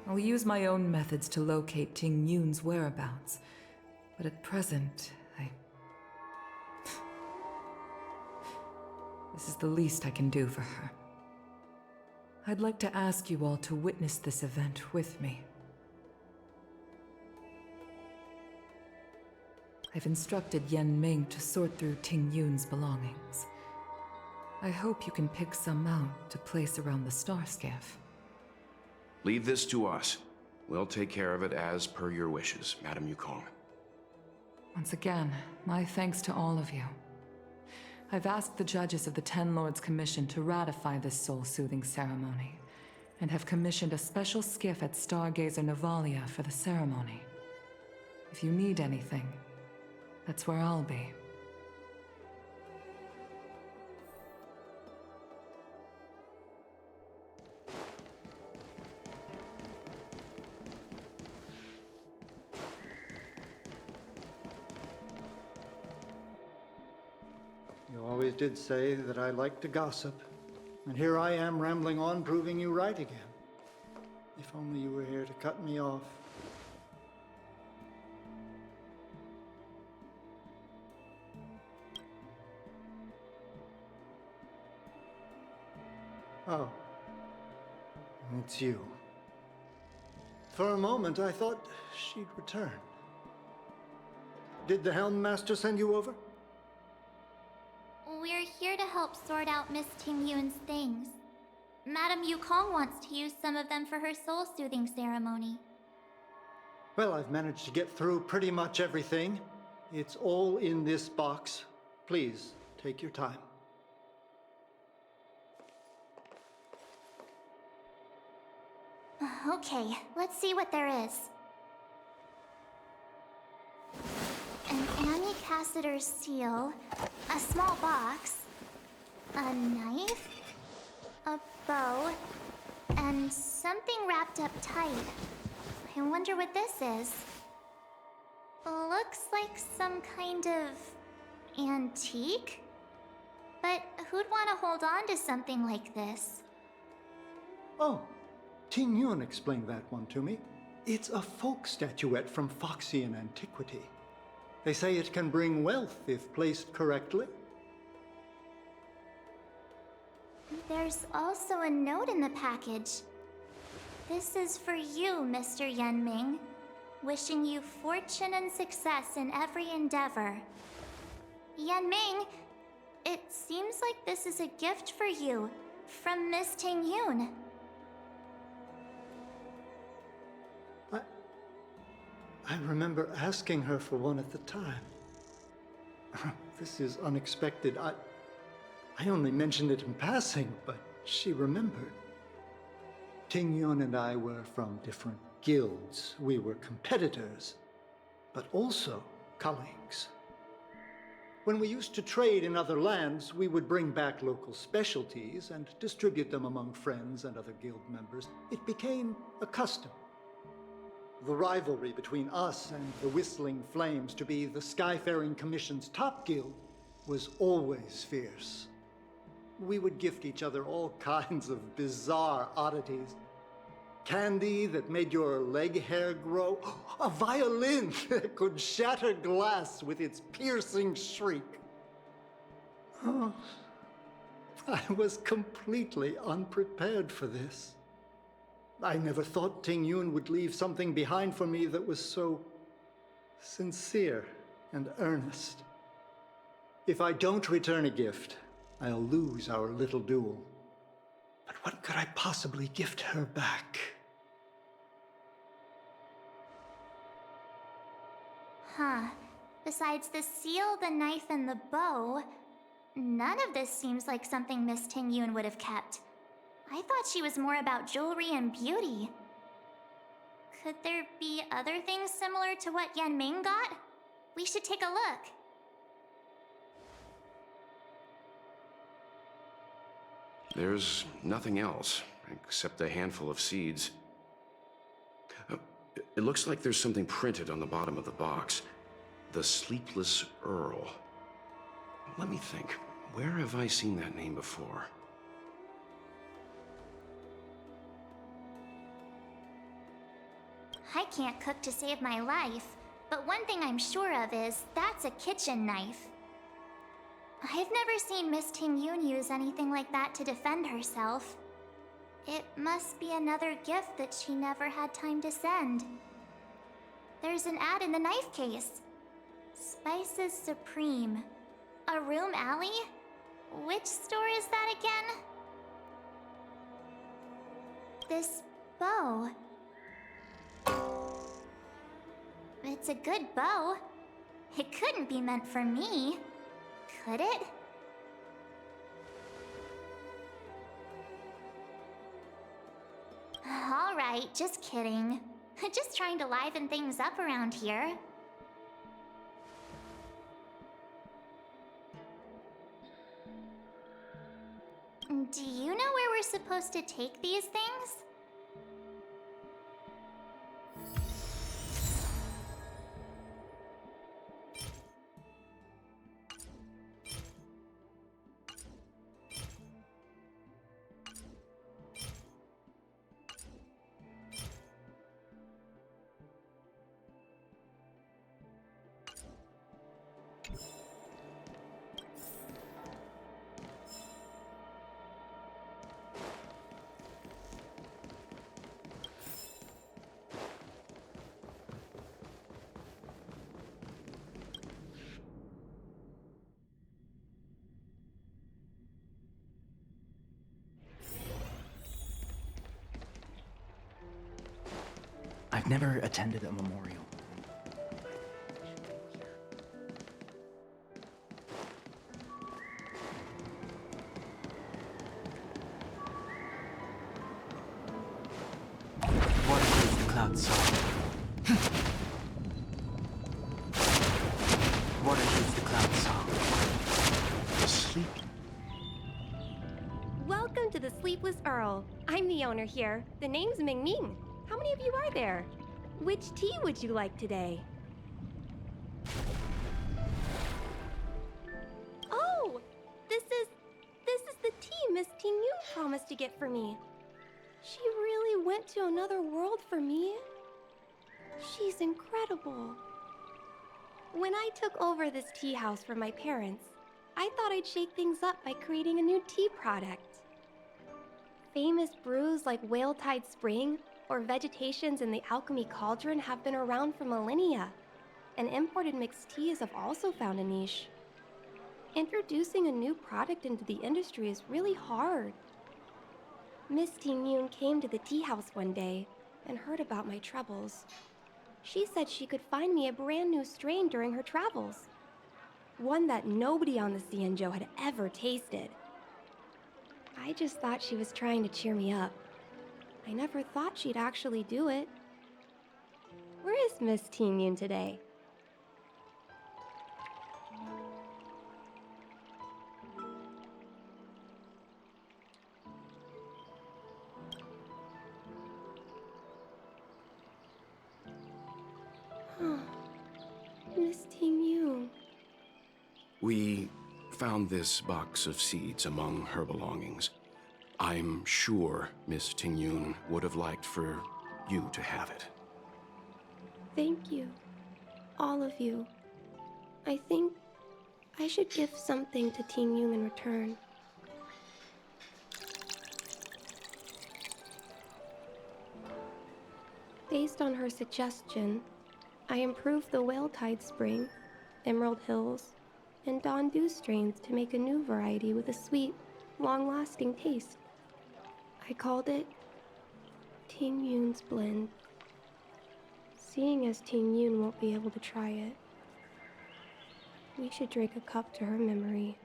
I'll use my own methods to locate Ting Yun's whereabouts, but at present, This is the least I can do for her. I'd like to ask you all to witness this event with me. I've instructed Yen Ming to sort through Ting Yun's belongings. I hope you can pick some out to place around the star skiff. Leave this to us. We'll take care of it as per your wishes, Madam Yukong. Once again, my thanks to all of you. I've asked the judges of the Ten Lords Commission to ratify this soul-soothing ceremony, and have commissioned a special skiff at Stargazer Navalia for the ceremony. If you need anything, that's where I'll be. You always did say that I like to gossip, and here I am rambling on, proving you right again. If only you were here to cut me off. Oh, it's you. For a moment, I thought she'd return. Did the Helm Master send you over? We're here to help sort out Miss Ting Yun's things. Madame Yukong wants to use some of them for her soul-soothing ceremony. Well, I've managed to get through pretty much everything. It's all in this box. Please, take your time. Okay, let's see what there is. An Annie Cassiter's seal, a small box, a knife, a bow, and something wrapped up tight. I wonder what this is. Looks like some kind of antique? But who'd want to hold on to something like this? Oh, Ting Yun explained that one to me. It's a folk statuette from Foxian antiquity. They say it can bring wealth if placed correctly. There's also a note in the package. This is for you, Mr. Yanming. Wishing you fortune and success in every endeavor. Yanming, it seems like this is a gift for you from Miss Ting Yun. I remember asking her for one at the time. This is unexpected. I only mentioned it in passing, but she remembered. Ting Yun and I were from different guilds. We were competitors, but also colleagues. When we used to trade in other lands, we would bring back local specialties and distribute them among friends and other guild members. It became a custom. The rivalry between us and the Whistling Flames to be the Skyfaring Commission's top guild was always fierce. We would gift each other all kinds of bizarre oddities. Candy that made your leg hair grow. A violin that could shatter glass with its piercing shriek. Oh, I was completely unprepared for this. I never thought Ting Yun would leave something behind for me that was so sincere and earnest. If I don't return a gift, I'll lose our little duel. But what could I possibly gift her back? Huh. Besides the seal, the knife, and the bow, none of this seems like something Miss Ting Yun would have kept. I thought she was more about jewelry and beauty. Could there be other things similar to what Yanming got? We should take a look. There's nothing else, except a handful of seeds. It looks like there's something printed on the bottom of the box. The Sleepless Earl. Let me think. Where have I seen that name before? I can't cook to save my life, but one thing I'm sure of is that's a kitchen knife. I've never seen Miss Ting Yun use anything like that to defend herself. It must be another gift that she never had time to send. There's an ad in the knife case. Spices Supreme. A room alley? Which store is that again? This bow. It's a good bow. It couldn't be meant for me, could it? All right, just kidding. Just trying to liven things up around here. Do you know where we're supposed to take these things? I've never attended a memorial. What is the cloud song? What is the cloud song? Asleep. Welcome to the Sleepless Earl. I'm the owner here. The name's Ming Ming. How many of you are there? Which tea would you like today? Oh! This is the tea Miss Ting Yun promised to get for me. She really went to another world for me. She's incredible. When I took over this tea house from my parents, I thought I'd shake things up by creating a new tea product. Famous brews like Whale Tide Spring or Vegetations in the Alchemy Cauldron have been around for millennia, and imported mixed teas have also found a niche. Introducing a new product into the industry is really hard. Miss Ting Yun came to the tea house one day and heard about my troubles. She said she could find me a brand new strain during her travels. One that nobody on the Xianzhou had ever tasted. I just thought she was trying to cheer me up. I never thought she'd actually do it. Where is Miss Ting Yun today? Miss Ting Yun. We found this box of seeds among her belongings. I'm sure Miss Ting Yun would have liked for you to have it. Thank you. All of you. I think I should give something to Ting Yun in return. Based on her suggestion, I improved the Whale Tide Spring, Emerald Hills, and Dawn Dew strains to make a new variety with a sweet, long-lasting taste. I called it Ting Yun's Blend. Seeing as Ting Yun won't be able to try it, we should drink a cup to her memory.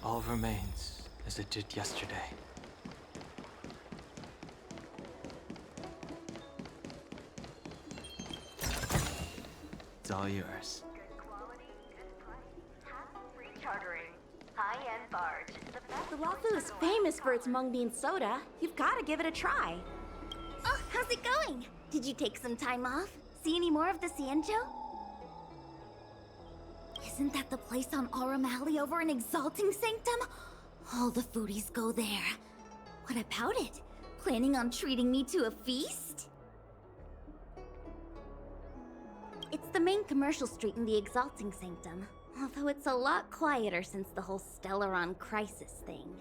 All remains as it did yesterday. It's all yours. Chartering. High-end barge. The Wafu is famous for its mung bean soda. You've got to give it a try. Oh, how's it going? Did you take some time off? See any more of the Xianzhou? Isn't that the place on Aurum Alley over in Exalting Sanctum? All the foodies go there. What about it? Planning on treating me to a feast? It's the main commercial street in the Exalting Sanctum, although it's a lot quieter since the whole Stellaron crisis thing.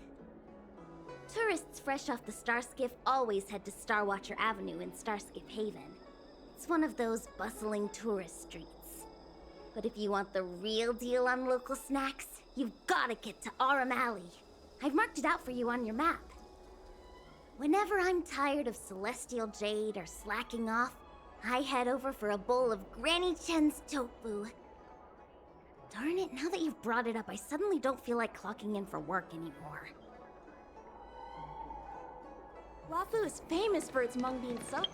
Tourists fresh off the Starskiff always head to Starwatcher Avenue in Starskiff Haven. It's one of those bustling tourist streets. But if you want the real deal on local snacks, you've gotta get to Aurum Alley. I've marked it out for you on your map. Whenever I'm tired of Celestial Jade or slacking off, I head over for a bowl of Granny Chen's tofu. Darn it, now that you've brought it up, I suddenly don't feel like clocking in for work anymore. Wafu is famous for its mung bean soda.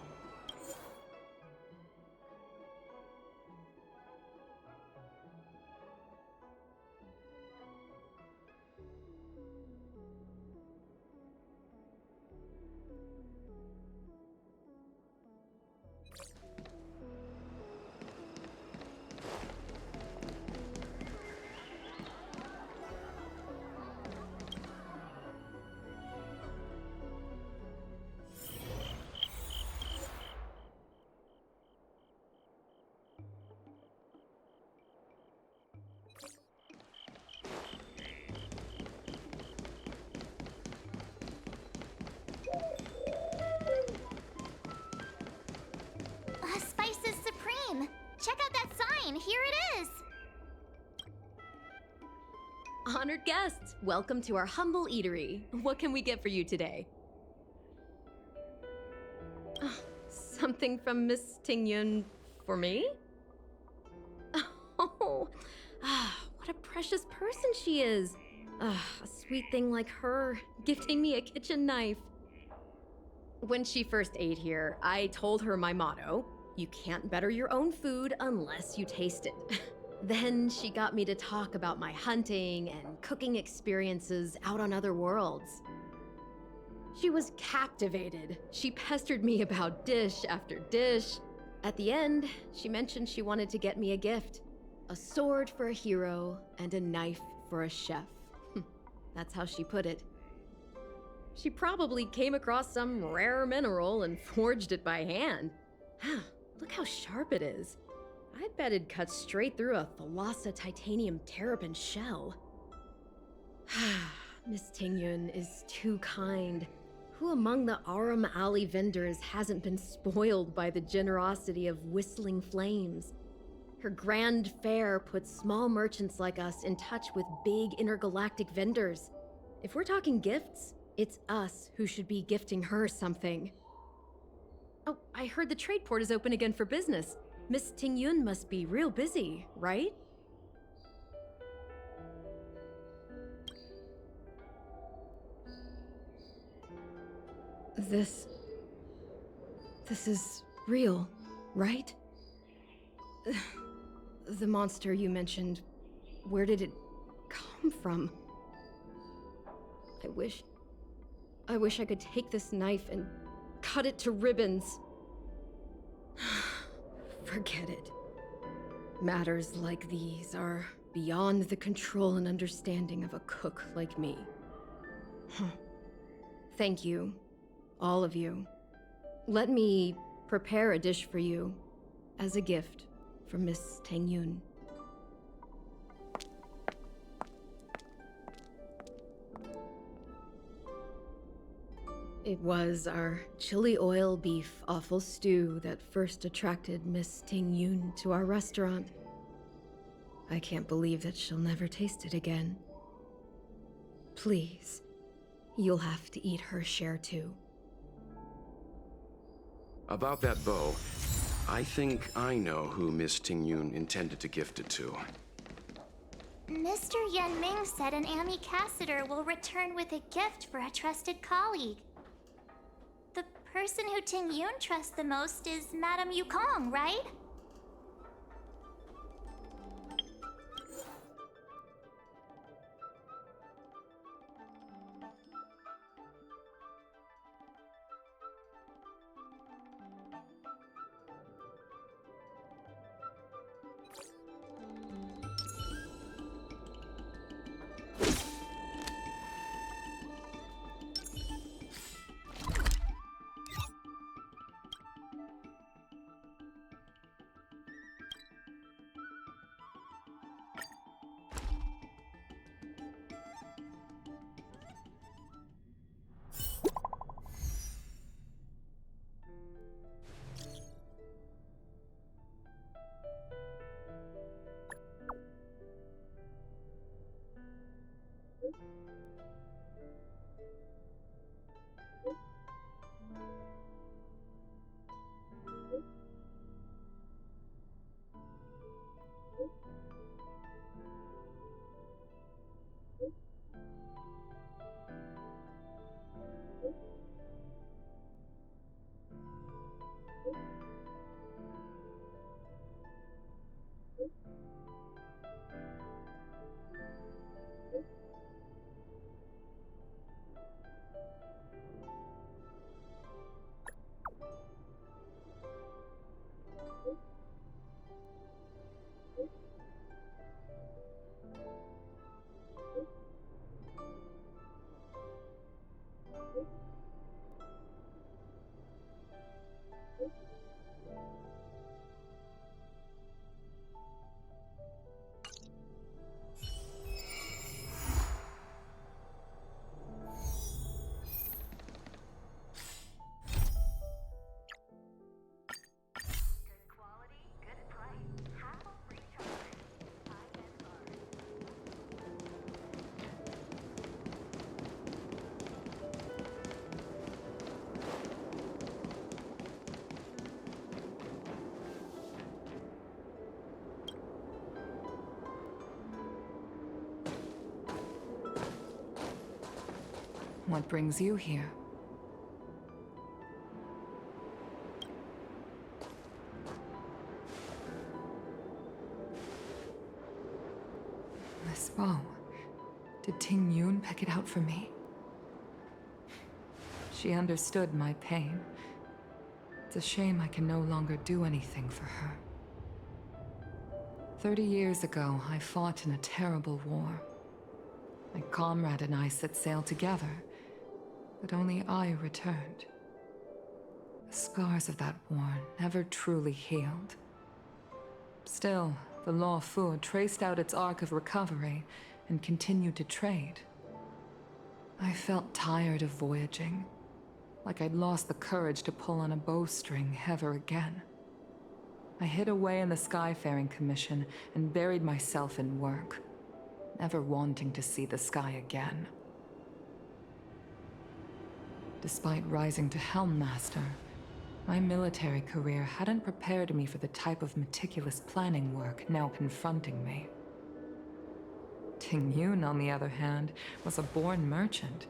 Honored guests, welcome to our humble eatery. What can we get for you today? Something from Miss Tingyun for me? Oh, what a precious person she is. A sweet thing like her, gifting me a kitchen knife. When she first ate here, I told her my motto: you can't better your own food unless you taste it. Then she got me to talk about my hunting and cooking experiences out on other worlds. She was captivated. She pestered me about dish after dish. At the end, she mentioned she wanted to get me a gift. A sword for a hero and a knife for a chef. That's how she put it. She probably came across some rare mineral and forged it by hand. Look how sharp it is. I bet it'd cut straight through a Thalassa titanium terrapin shell. Miss Tingyun is too kind. Who among the Aram Alley vendors hasn't been spoiled by the generosity of whistling flames? Her grand fare puts small merchants like us in touch with big intergalactic vendors. If we're talking gifts, it's us who should be gifting her something. Oh, I heard the trade port is open again for business. Miss Tingyun must be real busy, right? This is real, right? The monster you mentioned, where did it come from? I wish I could take this knife and cut it to ribbons. Forget it. Matters like these are beyond the control and understanding of a cook like me. Thank you, all of you. Let me prepare a dish for you as a gift from Miss Tingyun. It was our chili oil beef offal stew that first attracted Miss Tingyun to our restaurant. I can't believe that she'll never taste it again. Please, you'll have to eat her share too. About that bow, I think I know who Miss Tingyun intended to gift it to. Mr. Yan Ming said an ambassador will return with a gift for a trusted colleague. The person who Tingyun trusts the most is Madame Yukong, right? What brings you here? This bow. Did Ting Yun pick it out for me? She understood my pain. It's a shame I can no longer do anything for her. 30 years ago, I fought in a terrible war. My comrade and I set sail together, but only I returned. The scars of that war never truly healed. Still, the Law Fu traced out its arc of recovery and continued to trade. I felt tired of voyaging, like I'd lost the courage to pull on a bowstring ever again. I hid away in the Skyfaring Commission and buried myself in work, never wanting to see the sky again. Despite rising to Helm Master, my military career hadn't prepared me for the type of meticulous planning work now confronting me. Ting Yun, on the other hand, was a born merchant,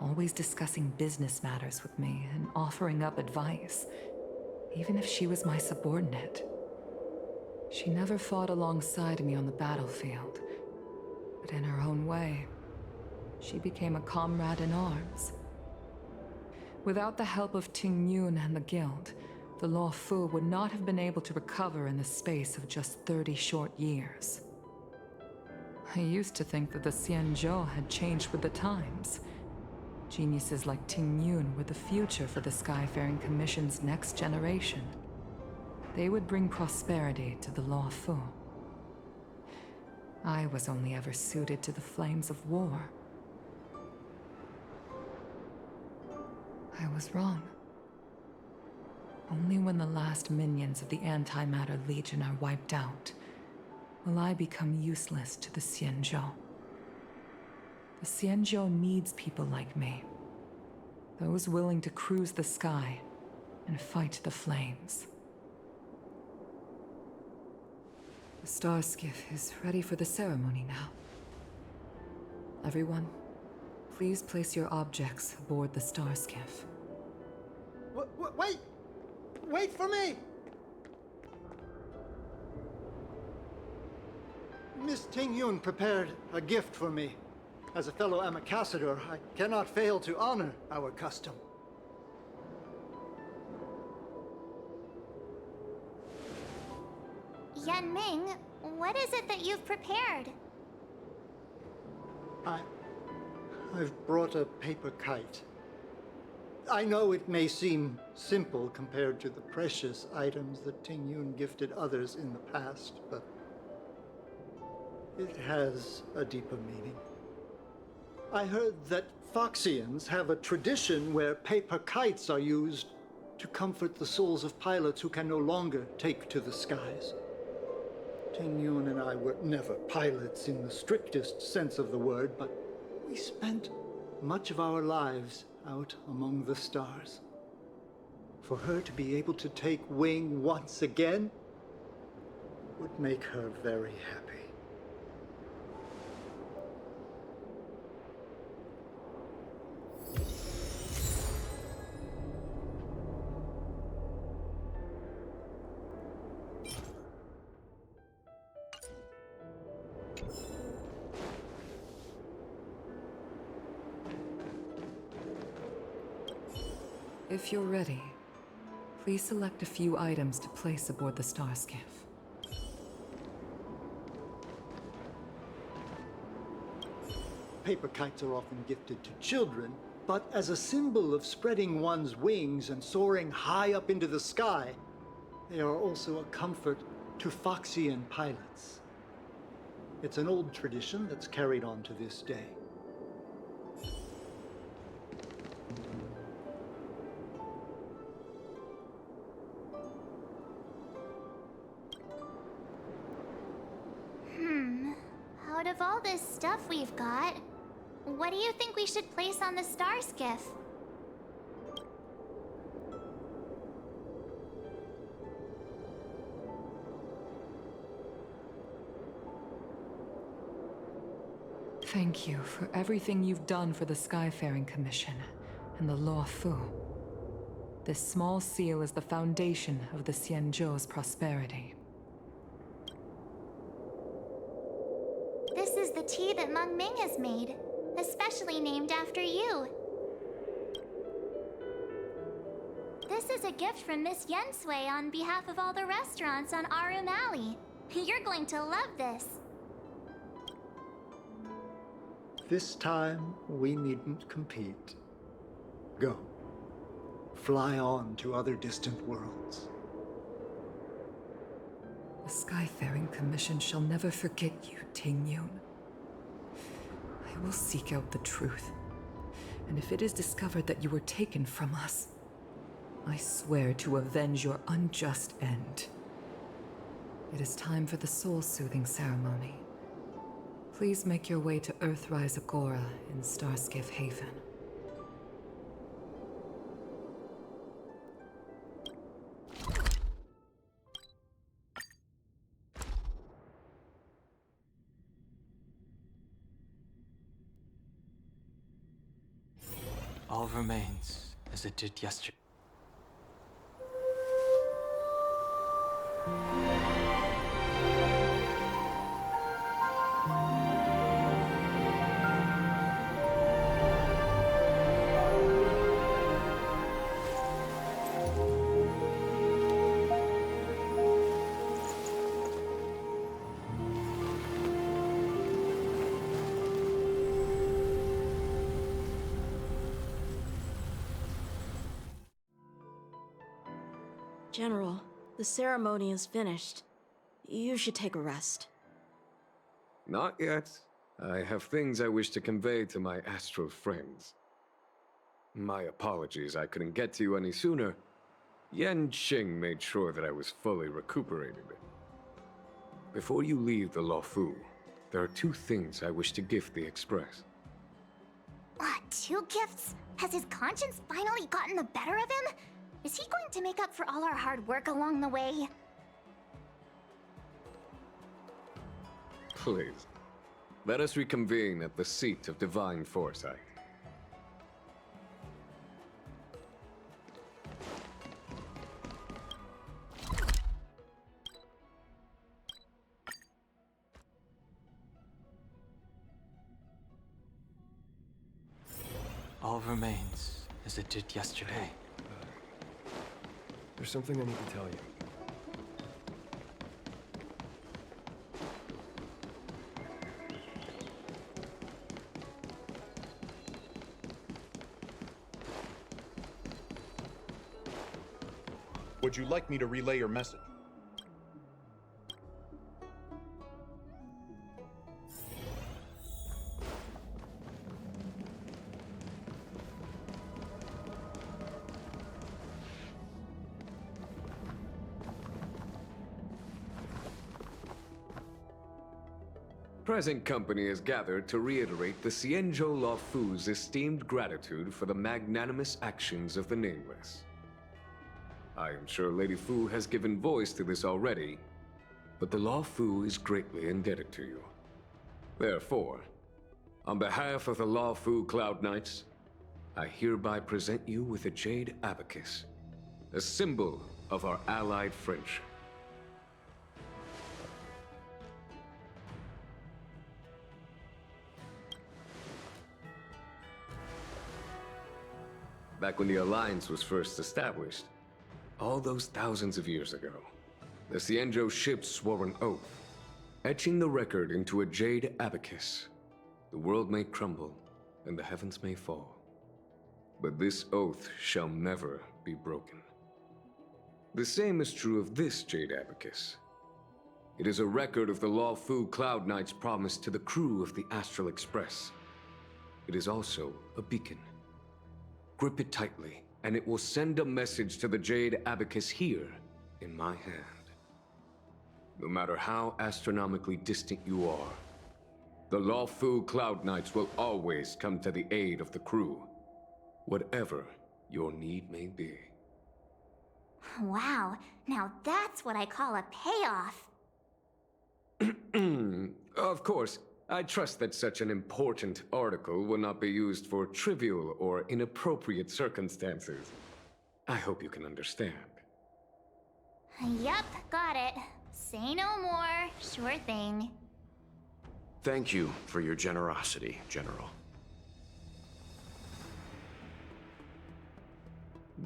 always discussing business matters with me and offering up advice, even if she was my subordinate. She never fought alongside me on the battlefield, but in her own way, she became a comrade in arms. Without the help of Ting Yun and the Guild, the Law Fu would not have been able to recover in the space of just 30 short years. I used to think that the Xianzhou had changed with the times. Geniuses like Ting Yun were the future for the Skyfaring Commission's next generation. They would bring prosperity to the Law Fu. I was only ever suited to the flames of war. I was wrong. Only when the last minions of the Antimatter Legion are wiped out will I become useless to the Xianzhou. The Xianzhou needs people like me. Those willing to cruise the sky and fight the flames. The star skiff is ready for the ceremony now. Everyone, please place your objects aboard the star skiff. Wait! Wait for me! Miss Ting Yun prepared a gift for me. As a fellow ambassador, I cannot fail to honor our custom. Yan Ming, what is it that you've prepared? I've brought a paper kite. I know it may seem simple compared to the precious items that Ting Yun gifted others in the past, but it has a deeper meaning. I heard that Foxians have a tradition where paper kites are used to comfort the souls of pilots who can no longer take to the skies. Ting Yun and I were never pilots in the strictest sense of the word, but we spent much of our lives out among the stars. For her to be able to take wing once again would make her very happy. If you're ready, please select a few items to place aboard the star skiff. Paper kites are often gifted to children, but as a symbol of spreading one's wings and soaring high up into the sky, they are also a comfort to Foxian pilots. It's an old tradition that's carried on to this day. Out of all this stuff we've got, what do you think we should place on the star skiff? Thank you for everything you've done for the Skyfaring Commission and the Law Fu. This small seal is the foundation of the Xianzhou's prosperity. This is the tea that Meng Ming has made, especially named after you. This is a gift from Miss Yensui on behalf of all the restaurants on Arum Alley. You're going to love this. This time, we needn't compete. Go. Fly on to other distant worlds. The Skyfaring Commission shall never forget you, Ting Yun. I will seek out the truth. And if it is discovered that you were taken from us, I swear to avenge your unjust end. It is time for the soul-soothing ceremony. Please make your way to Earthrise Agora in Starskiff Haven. All remains as it did yesterday. General, the ceremony is finished. You should take a rest. Not yet. I have things I wish to convey to my astral friends. My apologies I couldn't get to you any sooner. Jing made sure that I was fully recuperated. Before you leave the Luofu, there are two things I wish to gift the Express. What, 2 gifts? Has his conscience finally gotten the better of him? Is he going to make up for all our hard work along the way? Please, let us reconvene at the seat of divine foresight. All remains as it did yesterday. There's something I need to tell you. Would you like me to relay your message? Present company is gathered to reiterate the Xianzhou Luofu's esteemed gratitude for the magnanimous actions of the Nameless. I am sure Lady Fu has given voice to this already, but the Luofu is greatly indebted to you. Therefore, on behalf of the Luofu Cloud Knights, I hereby present you with a Jade Abacus, a symbol of our allied friendship. Back when the Alliance was first established, all those thousands of years ago, the Xianzhou ships swore an oath, etching the record into a Jade Abacus. The world may crumble, and the heavens may fall, but this oath shall never be broken. The same is true of this Jade Abacus. It is a record of the Luofu Cloud Knight's promise to the crew of the Astral Express. It is also a beacon. Grip it tightly, and it will send a message to the Jade Abacus here, in my hand. No matter how astronomically distant you are, the Luofu Cloud Knights will always come to the aid of the crew, whatever your need may be. Wow, now that's what I call a payoff. Of course, I trust that such an important article will not be used for trivial or inappropriate circumstances. I hope you can understand. Yup, got it. Say no more. Sure thing. Thank you for your generosity, General.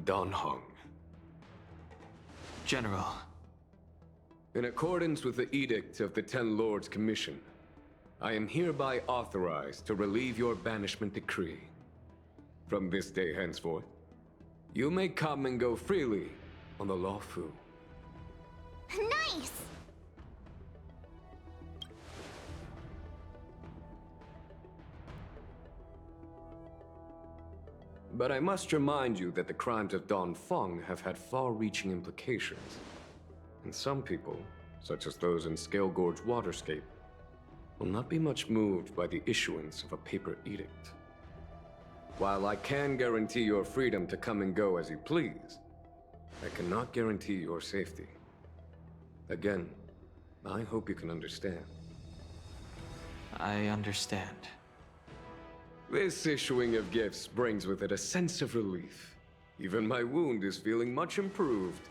Dan Heng. General. In accordance with the Edict of the Ten Lords Commission, I am hereby authorized to relieve your banishment decree. From this day henceforth, you may come and go freely on the Lawfu. Nice! But I must remind you that the crimes of Don Feng have had far-reaching implications. And some people, such as those in Scale Gorge Waterscape, will not be much moved by the issuance of a paper edict. While I can guarantee your freedom to come and go as you please, I cannot guarantee your safety. Again, I hope you can understand. I understand. This issuing of gifts brings with it a sense of relief. Even my wound is feeling much improved.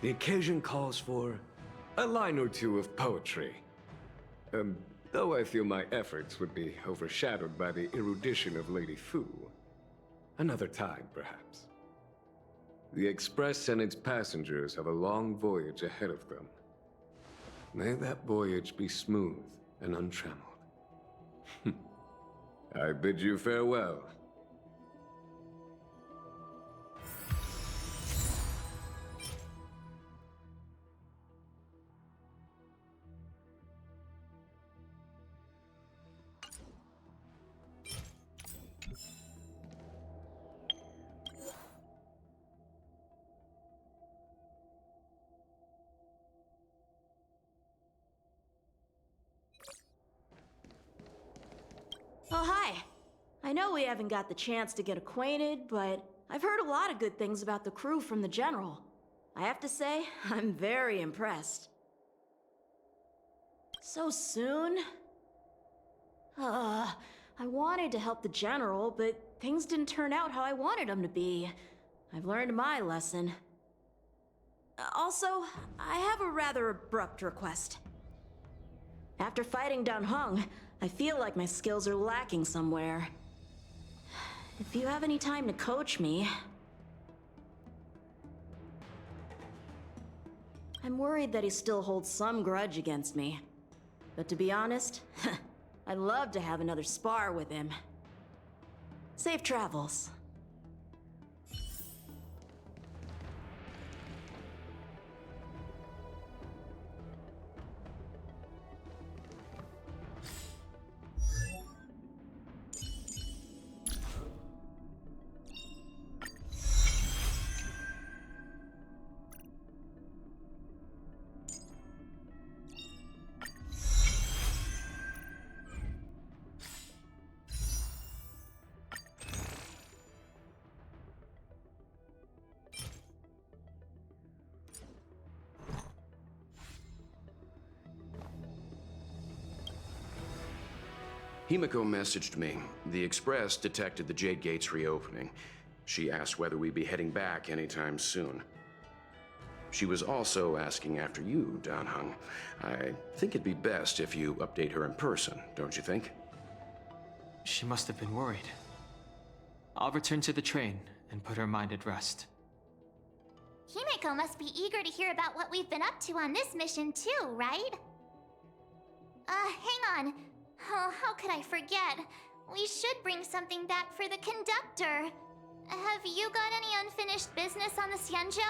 The occasion calls for a line or two of poetry. Though I feel my efforts would be overshadowed by the erudition of Lady Fu. Another time, perhaps. The Express and its passengers have a long voyage ahead of them. May that voyage be smooth and untrammeled. I bid you farewell. Oh, hi. I know we haven't got the chance to get acquainted, but I've heard a lot of good things about the crew from the General. I have to say, I'm very impressed. So soon? I wanted to help the General, but things didn't turn out how I wanted them to be. I've learned my lesson. Also, I have a rather abrupt request. After fighting Dan Heng, I feel like my skills are lacking somewhere. If you have any time to coach me... I'm worried that he still holds some grudge against me. But to be honest, I'd love to have another spar with him. Safe travels. Himiko messaged me. The Express detected the Jade Gates reopening. She asked whether we'd be heading back anytime soon. She was also asking after you, Dan Heng. I think it'd be best if you update her in person, don't you think? She must have been worried. I'll return to the train and put her mind at rest. Himiko must be eager to hear about what we've been up to on this mission too, right? Hang on. Oh, how could I forget? We should bring something back for the conductor. Have you got any unfinished business on the Xianzhou?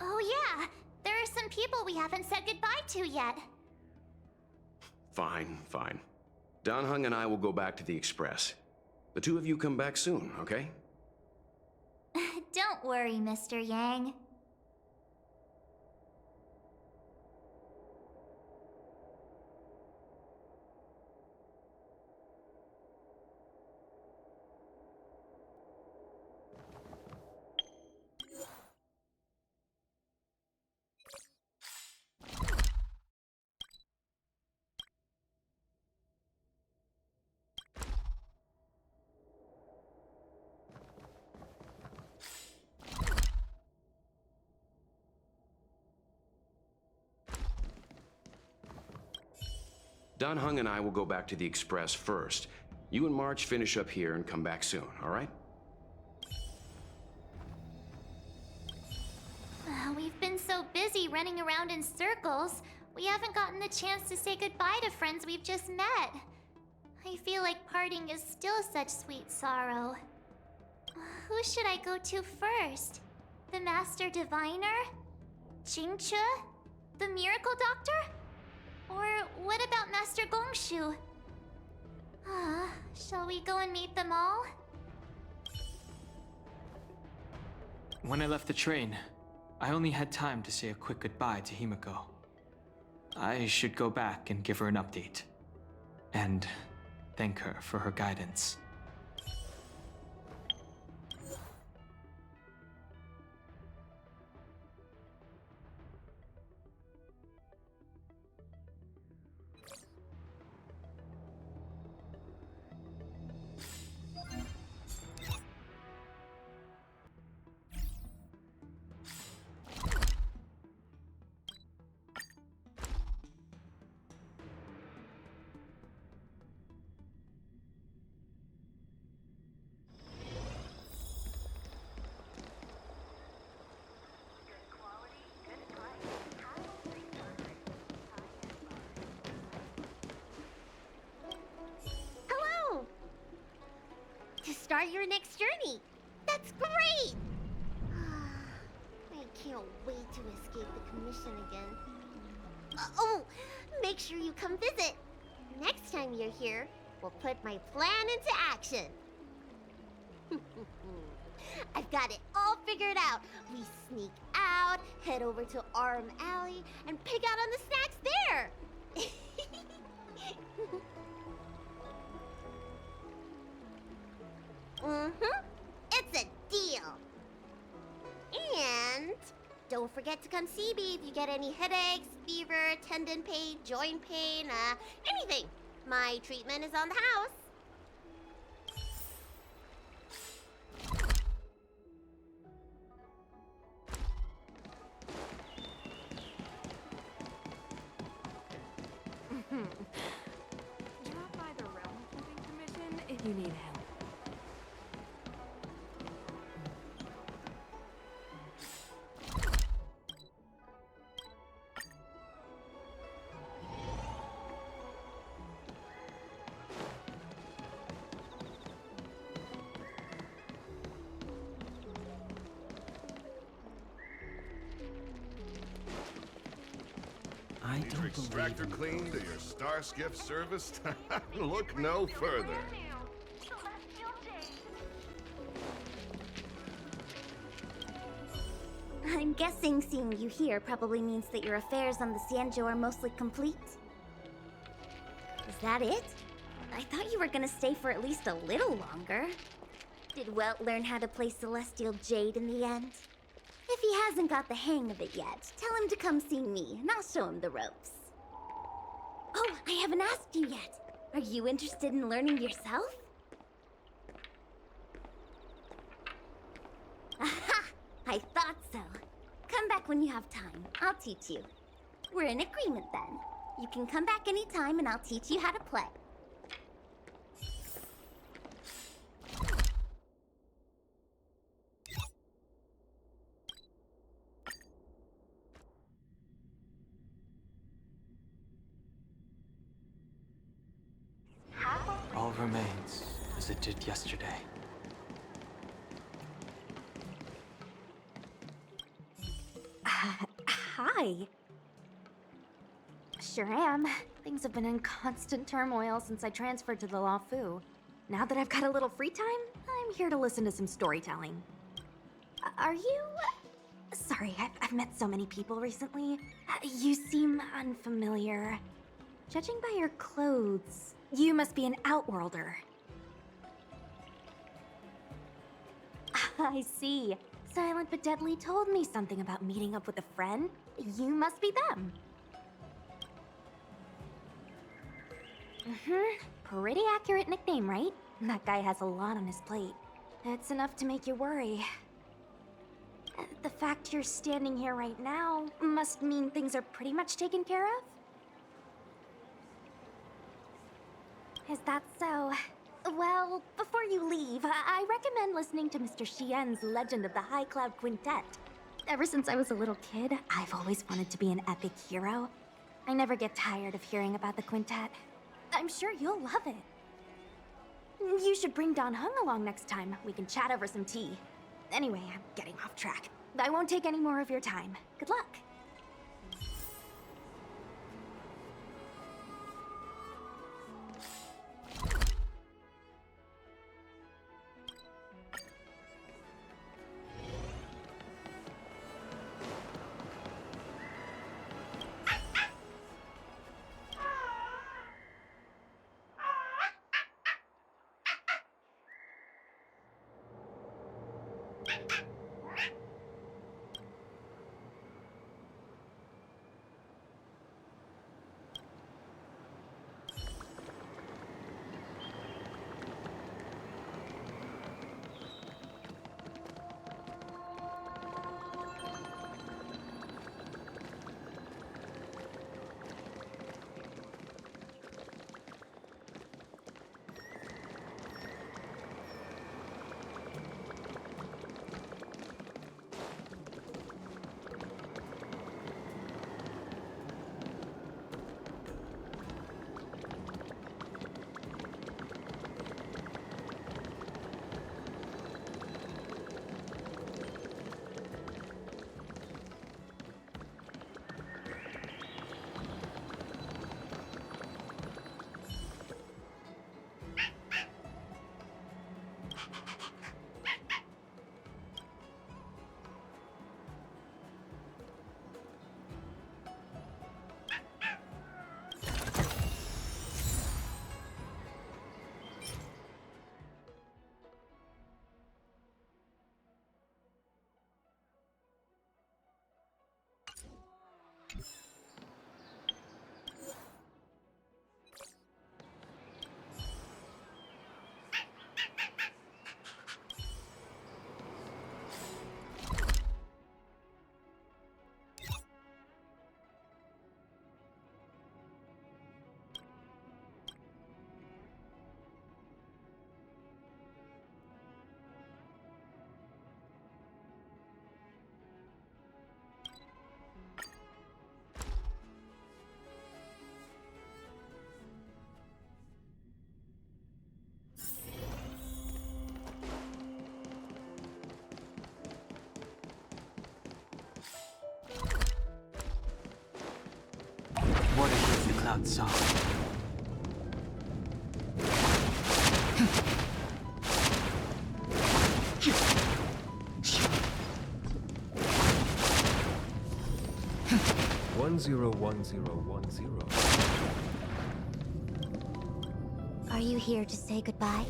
Oh yeah, there are some people we haven't said goodbye to yet. Fine, fine. Dan Heng and I will go back to the Express. The two of you come back soon, okay? Don't worry, Mr. Yang. Don Heng and I will go back to the Express first. You and March finish up here and come back soon, all right? We've been so busy running around in circles, we haven't gotten the chance to say goodbye to friends we've just met. I feel like parting is still such sweet sorrow. Who should I go to first? The Master Diviner? Jing? The Miracle Doctor? Or what about Master Gongshu? Shall we go and meet them all? When I left the train, I only had time to say a quick goodbye to Himiko. I should go back and give her an update. And thank her for her guidance. To start your next journey. That's great! I can't wait to escape the commission again. Oh, make sure you come visit. Next time you're here, we'll put my plan into action. I've got it all figured out. We sneak out, head over to Arm Alley, and pick out on the snacks there. It's a deal. And don't forget to come see me if you get any headaches, fever, tendon pain, joint pain, anything. My treatment is on the house. Drop by the Realm Keeping Commission if you need help. Need your extractor cleaned or your star skiff serviced? Look no further. I'm guessing seeing you here probably means that your affairs on the Xianzhou are mostly complete. Is that it? I thought you were gonna stay for at least a little longer. Did Welt learn how to play Celestial Jade in the end? If he hasn't got the hang of it yet, tell him to come see me, and I'll show him the ropes. Oh, I haven't asked you yet. Are you interested in learning yourself? Aha! I thought so. Come back when you have time. I'll teach you. We're in agreement then. You can come back anytime and I'll teach you how to play. All remains as it did yesterday. Hi. Sure am. Things have been in constant turmoil since I transferred to the Luofu. Now that I've got a little free time, I'm here to listen to some storytelling. Are you... Sorry, I've met so many people recently. You seem unfamiliar. Judging by your clothes, you must be an Outworlder. I see. Silent but Deadly told me something about meeting up with a friend. You must be them. Pretty accurate nickname, right? That guy has a lot on his plate. It's enough to make you worry. The fact you're standing here right now must mean things are pretty much taken care of? Is that so? Well, before you leave, I recommend listening to Mr. Xian's Legend of the High Cloud Quintet. Ever since I was a little kid, I've always wanted to be an epic hero. I never get tired of hearing about the quintet. I'm sure you'll love it. You should bring Don Heng along next time. We can chat over some tea. Anyway, I'm getting off track. I won't take any more of your time. Good luck. What is the cloud saw? One zero 101010. Are you here to say goodbye?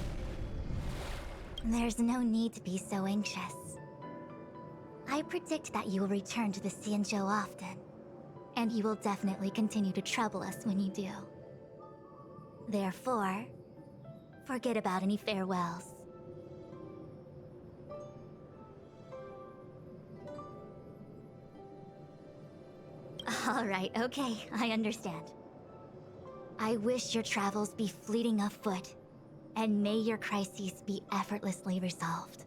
There's no need to be so anxious. I predict that you will return to the Xianzhou often, and you will definitely continue to trouble us when you do. Therefore, forget about any farewells. All right, okay, I understand. I wish your travels be fleeting of foot, and may your crises be effortlessly resolved.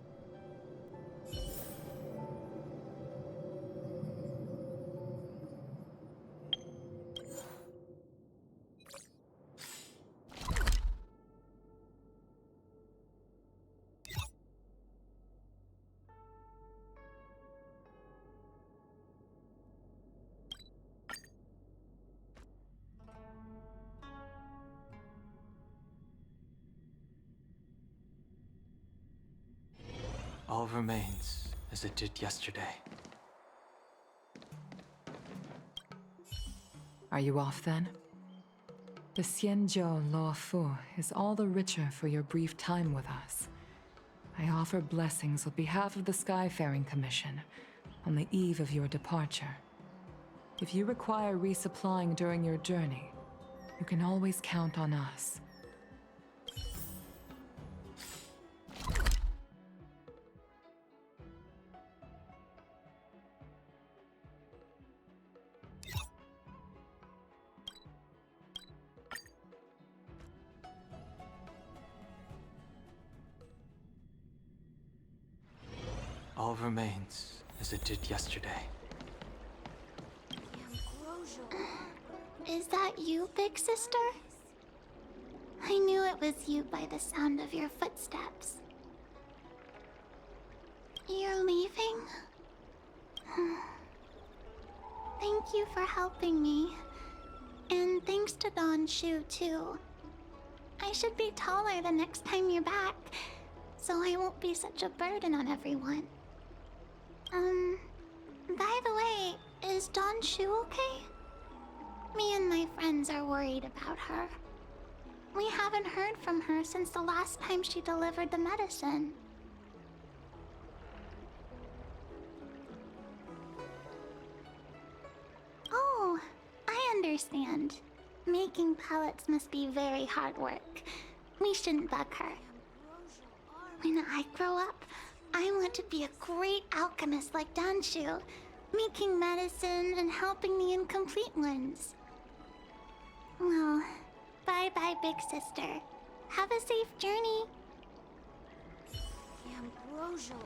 All remains as it did yesterday. Are you off then? The Xianzhou Luofu is all the richer for your brief time with us. I offer blessings on behalf of the Skyfaring Commission on the eve of your departure. If you require resupplying during your journey, you can always count on us. all remains as it did yesterday. Is that you, big sister? I knew it was you by the sound of your footsteps. You're leaving? Thank you for helping me. And thanks to Don Shu, too. I should be taller the next time you're back, so I won't be such a burden on everyone. By the way, is Don Shu okay? Me and my friends are worried about her. We haven't heard from her since the last time she delivered the medicine. Oh, I understand. Making pellets must be very hard work. We shouldn't bug her. When I grow up, I want to be a great alchemist like Danshu, making medicine and helping the incomplete ones. Well, bye-bye, big sister. Have a safe journey. Ambrosial.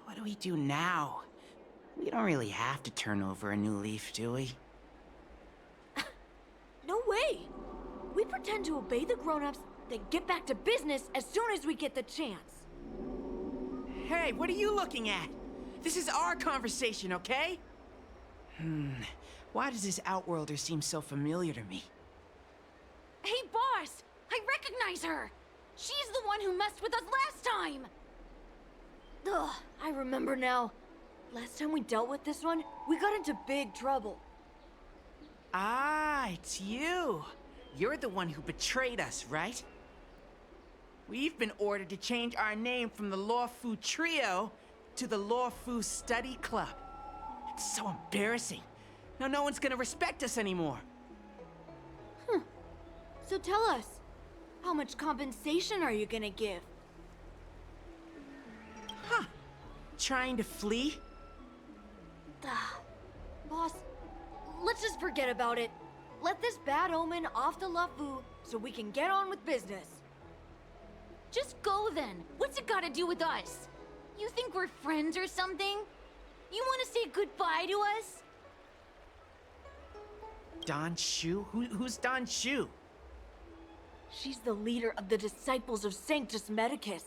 What do we do now? We don't really have to turn over a new leaf, do we? No way! We pretend to obey the grown-ups, then get back to business as soon as we get the chance. Hey, what are you looking at? This is our conversation, okay? Why does this Outworlder seem so familiar to me? Hey, boss! I recognize her! She's the one who messed with us last time! Ugh, I remember now. Last time we dealt with this one, we got into big trouble. Ah, it's you. You're the one who betrayed us, right? We've been ordered to change our name from the Lawfu Trio to the Lawfu Study Club. It's so embarrassing. Now no one's gonna respect us anymore. So tell us, how much compensation are you gonna give? Trying to flee? Boss, let's just forget about it. Let this bad omen off the Lawfu so we can get on with business. Just go then. What's it got to do with us? You think we're friends or something? You want to say goodbye to us? Don Shu? Who's Don Shu? She's the leader of the Disciples of Sanctus Medicus.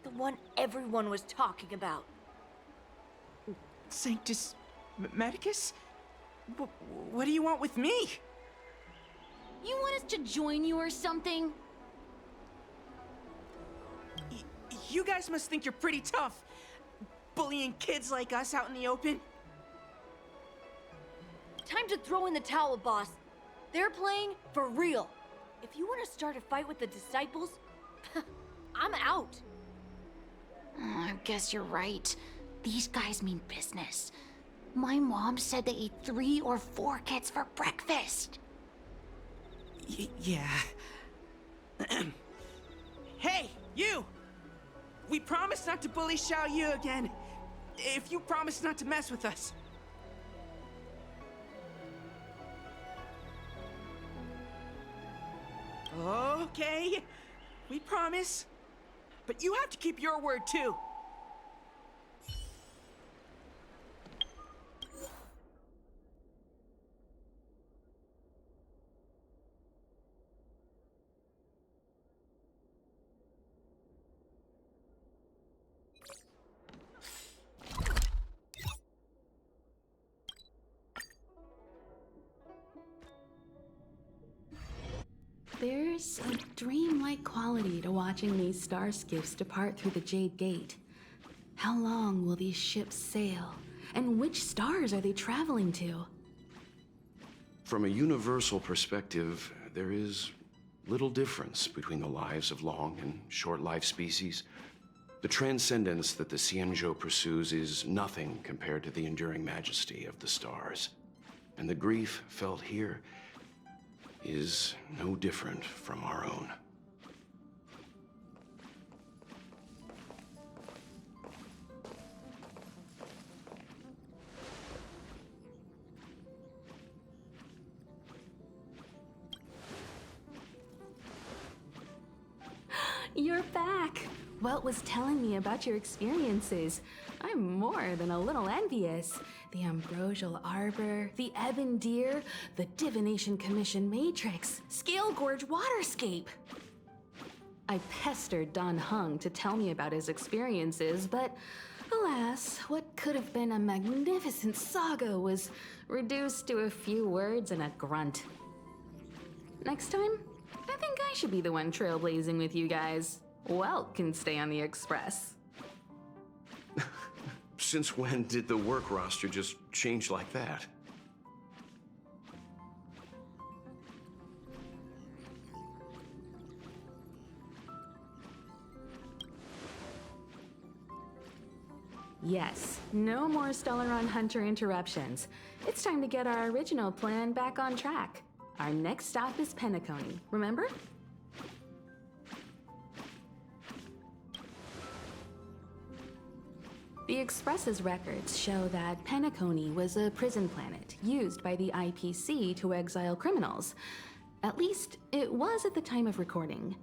The one everyone was talking about. Sanctus Medicus? What do you want with me? You want us to join you or something? You guys must think you're pretty tough, bullying kids like us out in the open. Time to throw in the towel, boss. They're playing for real. If you want to start a fight with the Disciples, I'm out. I guess you're right. These guys mean business. My mom said they ate 3 or 4 kids for breakfast. Yeah. Hey, you! We promise not to bully Xiao Yu again. If you promise not to mess with us. Okay, we promise. But you have to keep your word too. There's a dreamlike quality to watching these star skiffs depart through the Jade Gate. How long will these ships sail? And which stars are they traveling to? From a universal perspective, there is little difference between the lives of long and short-lived species. The transcendence that the Xianzhou pursues is nothing compared to the enduring majesty of the stars. And the grief felt here is no different from our own. You're back! Welt was telling me about your experiences. I'm more than a little envious. The Ambrosial Arbor, the Ebon Deer, the Divination Commission Matrix, Scale Gorge Waterscape. I pestered Don Heng to tell me about his experiences, but alas, what could have been a magnificent saga was reduced to a few words and a grunt. Next time, I think I should be the one trailblazing with you guys. Welt can stay on the Express. Since when did the work roster just change like that? Yes, no more Stellaron Hunter interruptions. It's time to get our original plan back on track. Our next stop is Penacony, remember? The Express's records show that Penacony was a prison planet used by the IPC to exile criminals. At least, it was at the time of recording.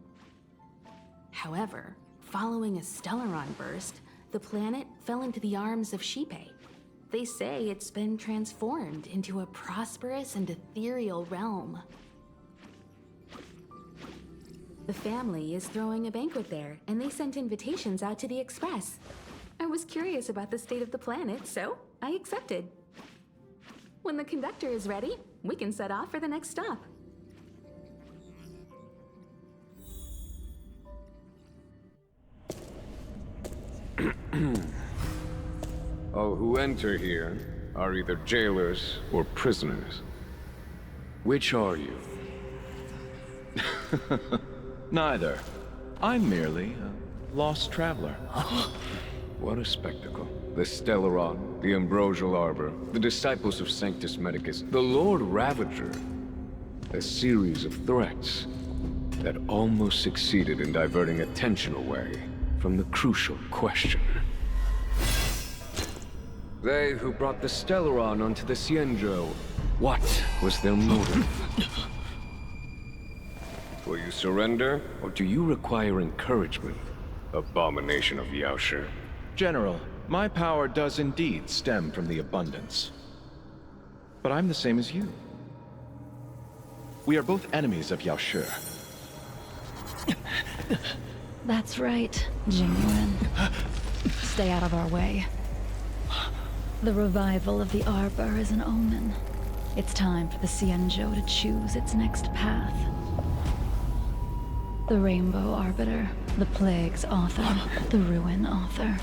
However, following a Stellaron burst, the planet fell into the arms of Shipe. They say it's been transformed into a prosperous and ethereal realm. The family is throwing a banquet there, and they sent invitations out to the Express. I was curious about the state of the planet, so I accepted. When the conductor is ready, we can set off for the next stop. All who enter here are either jailers or prisoners. Which are you? Neither. I'm merely a lost traveler. What a spectacle. The Stellaron, the Ambrosial Arbor, the disciples of Sanctus Medicus, the Lord Ravager. A series of threats that almost succeeded in diverting attention away from the crucial question. They who brought the Stellaron onto the Xianzhou, what was their motive? Will you surrender, or do you require encouragement, abomination of Yaoshi? General, my power does indeed stem from the abundance. But I'm the same as you. We are both enemies of Yaoshi. That's right, Jing Yuan. Stay out of our way. The revival of the Arbor is an omen. It's time for the Xianzhou to choose its next path. The Rainbow Arbiter, the Plague's author, the Ruin author.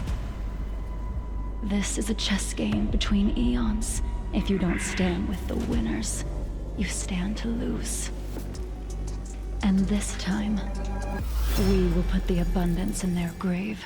This is a chess game between eons. If you don't stand with the winners, you stand to lose. And this time, we will put the abundance in their grave.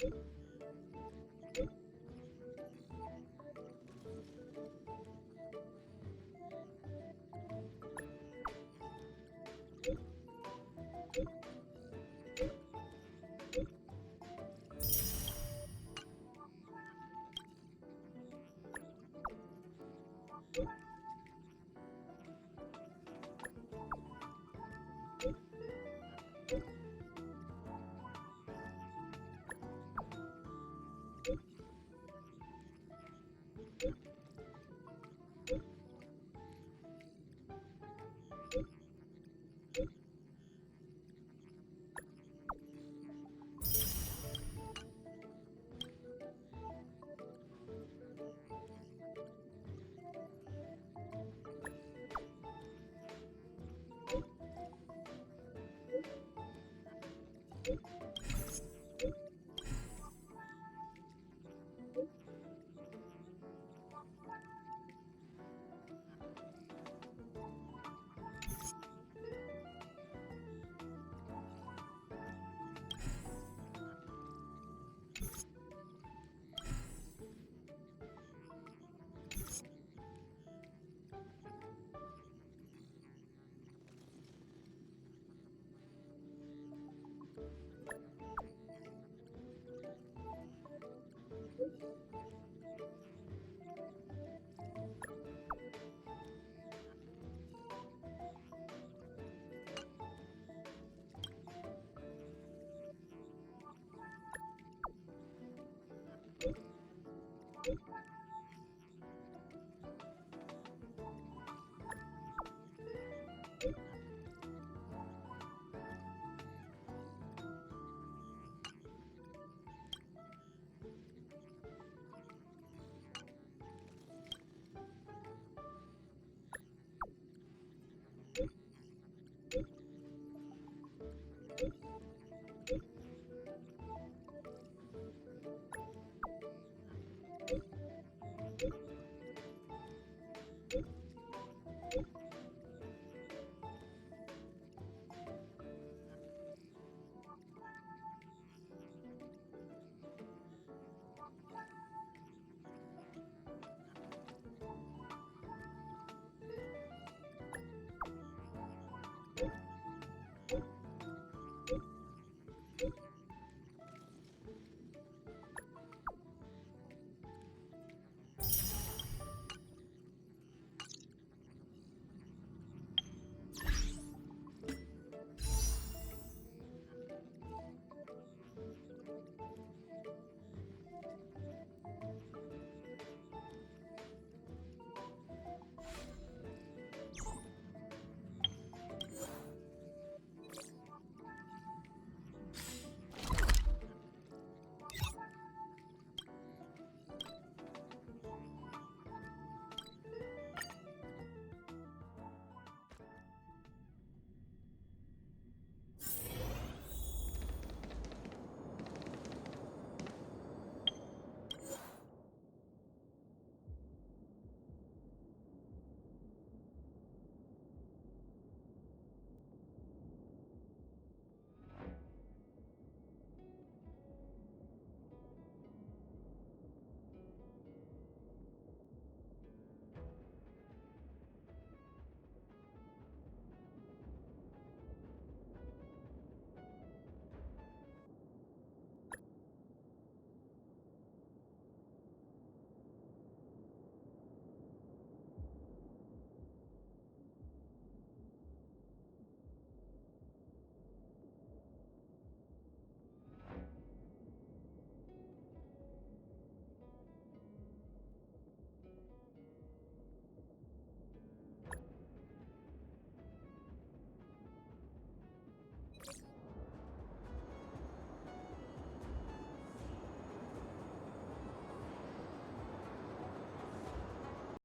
you.